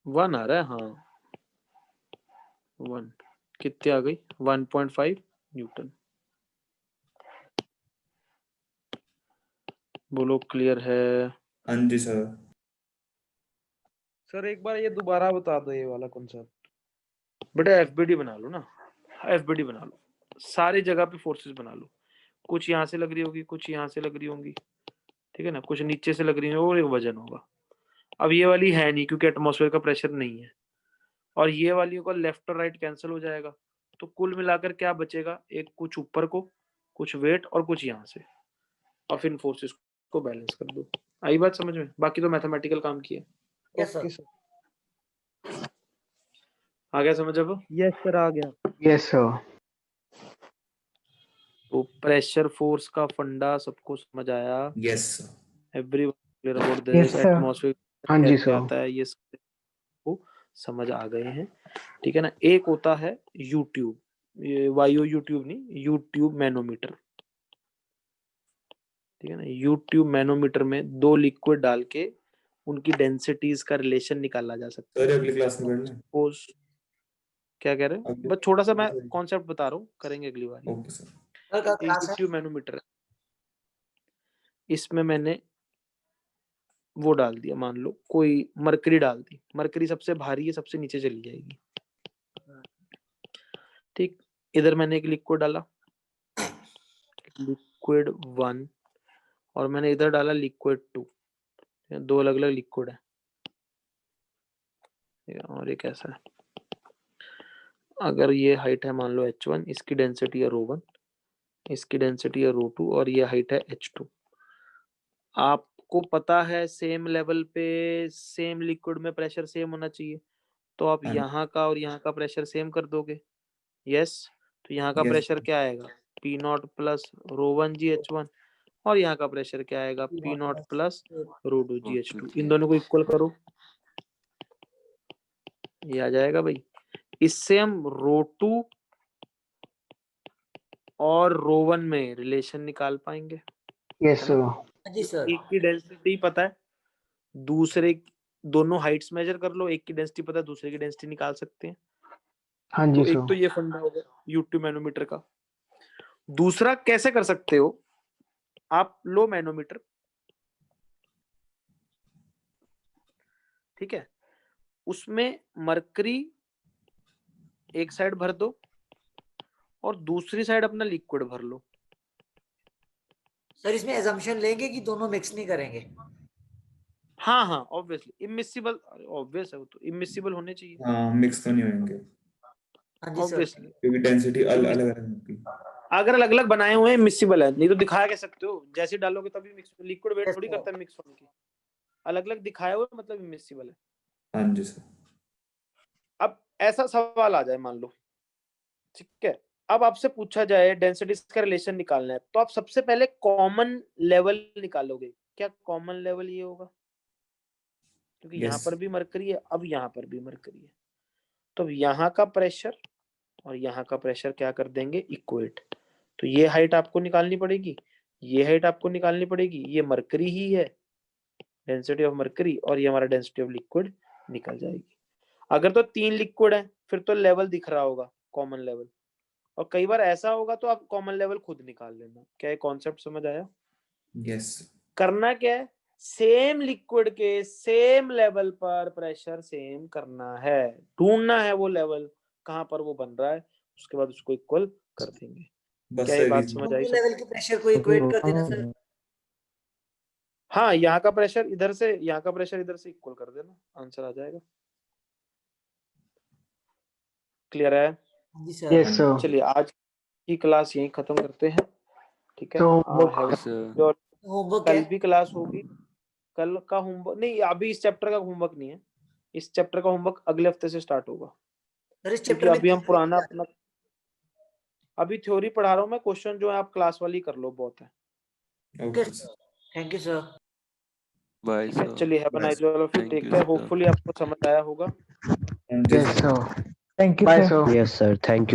1 आ रहा है। हाँ 1 कितनी आ गई? 1.5 न्यूटन। बोलो क्लियर है? हाँ जी सर। सर एक बार ये दोबारा बता दो ये वाला कॉन्सेप्ट। बेटा एफबीडी बना लो ना, एफबीडी बना लो, सारी जगह पे फोर्सेस बना लो। कुछ यहाँ से लग रही होगी, कुछ यहाँ से लग रही होंगी, ठीक है ना, कुछ नीचे से लग रही होगी और एक वजन होगा। अब ये वाली है नहीं क्योंकि एटमॉस्फेयर का प्रेशर नहीं है, और ये वाली का लेफ्ट और राइट कैंसिल हो जाएगा, तो कुल मिलाकर क्या बचेगा? एक कुछ ऊपर को, कुछ वेट और कुछ यहाँ से, और फिर इन फोर्सेस को बैलेंस कर दो। आई बात समझ में? बाकी तो मैथमेटिकल काम किया। Yes sir. आ गया समझ अब? यस सर, आ गया। Yes, sir. तो प्रेशर फोर्स का फंडा सबको समझ आया? Yes sir. Everyone clear about Yes, this? sir. Atmosphere हाँ जी कैसे सर। आता है ये को समझ आ गए हैं, ठीक है ना। एक होता है यूट्यूब, ये वायु यूट्यूब नहीं, यूट्यूब मैनोमीटर, ठीक है ना। यूट्यूब मैनोमीटर में 2 लिक्विड डाल के उनकी डेंसिटीज का रिलेशन निकाला जा सकता सर है। अगली क्लास में कर लें। सपोज, क्या कह रहे हो? अगली बस थोड़ा सा मैं कॉन्सेप्ट बता रहा हूँ, करेंगे अगली बार। Okay sir. कल का क्लास है। यूट्यूब मैनोमीटर है, इसमें मैंने वो डाल दिया, मान लो कोई मरकरी डाल दी, मरकरी सबसे भारी है, सबसे नीचे चली जाएगी, ठीक। इधर मैंने एक लिक्विड डाला, लिक्विड 1, और मैंने इधर डाला लिक्विड 2, 2 अलग अलग लिक्विड है, और एक ऐसा है। अगर ये हाइट है मान लो h1, इसकी डेंसिटी है ρ1, इसकी डेंसिटी है ρ2, और ये हाइट है h2। आपको पता है सेम लेवल पे सेम लिक्विड में प्रेशर सेम होना चाहिए, तो आप हाँ यहाँ का और यहाँ का प्रेशर सेम कर दोगे। यस, तो यहाँ का यस प्रेशर क्या आएगा? P0 प्लस ρ1 GH1, और यहाँ का प्रेशर क्या आएगा? P0 plus ρ2 GH2। इन दोनों को इक्वल करो, ये आ जाएगा भाई। इससे हम ρ2 और ρ1 में रिलेशन निकाल पाएंगे, Yes, है ना। sir. जी सर। एक की डेंसिटी पता है, दूसरे दोनों हाइट्स मेजर कर लो, एक की डेंसिटी पता है, दूसरे की डेंसिटी निकाल सकते हैं। हाँ जी तो एक सर। तो ये फंडा हो गया यूट्यूब मैनोमीटर का। दूसरा कैसे कर सकते हो? आप लो मैनोमीटर, ठीक है, उसमें मरकरी एक साइड भर दो और दूसरी साइड अपना लिक्विड भर लो। सर इसमें एजम्पशन लेंगे कि दोनों मिक्स नहीं करेंगे? हाँ हाँ ऑब्वियसली इमिसिबल, ऑब्वियस है वो तो, इमिसिबल होने चाहिए हाँ मिक्स तो नहीं होंगे हाँ जी सर। ऑब्वियसली। क्योंकि डेंसिटी अलग अलग होगी। अगर अलग अलग बनाए हुए हैं मिक्सिबल है, नहीं तो दिखा के सकते हो, जैसे डालोगे तभी मिक्स, लिक्विड वेट Yes, थोड़ी sir. करता है मिक्स होने की, अलग अलग दिखाए हुए मतलब इमिसिबल है। हाँ जी सर। अब ऐसा सवाल आ जाए मान लो, ठीक है, अब आपसे पूछा जाए डेंसिटीज का रिलेशन निकालना है, तो आप सबसे पहले कॉमन लेवल निकालोगे। क्या कॉमन लेवल ये होगा? क्योंकि यहाँ Yes. पर भी मरकरी है, अब यहाँ पर भी मरकरी है, तो यहाँ का प्रेशर और यहाँ का प्रेशर क्या कर देंगे, इक्वेट। तो ये हाइट आपको निकालनी पड़ेगी, ये हाइट आपको निकालनी पड़ेगी, ये मरकरी ही है, डेंसिटी ऑफ मरकरी, और ये हमारा डेंसिटी ऑफ लिक्विड निकल जाएगी। अगर तो 3 लिक्विड है फिर तो लेवल दिख रहा होगा, कॉमन लेवल, और कई बार ऐसा होगा तो आप कॉमन लेवल खुद निकाल लेना। क्या ये कॉन्सेप्ट समझ आया? Yes. करना क्या है, सेम लिक्विड के सेम लेवल पर प्रेशर सेम करना है, ढूंढना है वो लेवल कहां पर वो बन रहा है, उसके बाद उसको इक्वल कर देंगे। बस क्या ये सर बात इस- समझ आई? दोनों लेवल के प्रेशर को इक्वेट कर देना सर। हाँ, यहाँ का प्रेशर इधर से, यहाँ का प्रेशर इधर से इक्वल कर देना, आंसर आ जाएगा। क्लियर है? हाँ जी सर। Yes, sir. चलिए आज की क्लास यहीं खत्म करते हैं, ठीक है। तो और होमवर्क कल है? भी क्लास होगी, कल का होमवर्क नहीं, अभी इस चैप्टर का होमवर्क नहीं है, इस चैप्टर का होमवर्क अगले हफ्ते से स्टार्ट होगा, सर इस क्योंकि चैप्टर में अभी हम theory पुराना क्या है? अपना अभी थ्योरी पढ़ा रहा हूँ मैं, क्वेश्चन जो है आप क्लास वाली कर लो, बहुत है। Okay, sir. Thank you sir. Bye ठीक है, सर। चलिए have a nice day all of you, Thank take you, care, sir. Hopefully आपको समझ आया होगा। हाँ जी Yes, sir. sir. Thank you, Bye, sir. sir. Yes, sir. Thank you.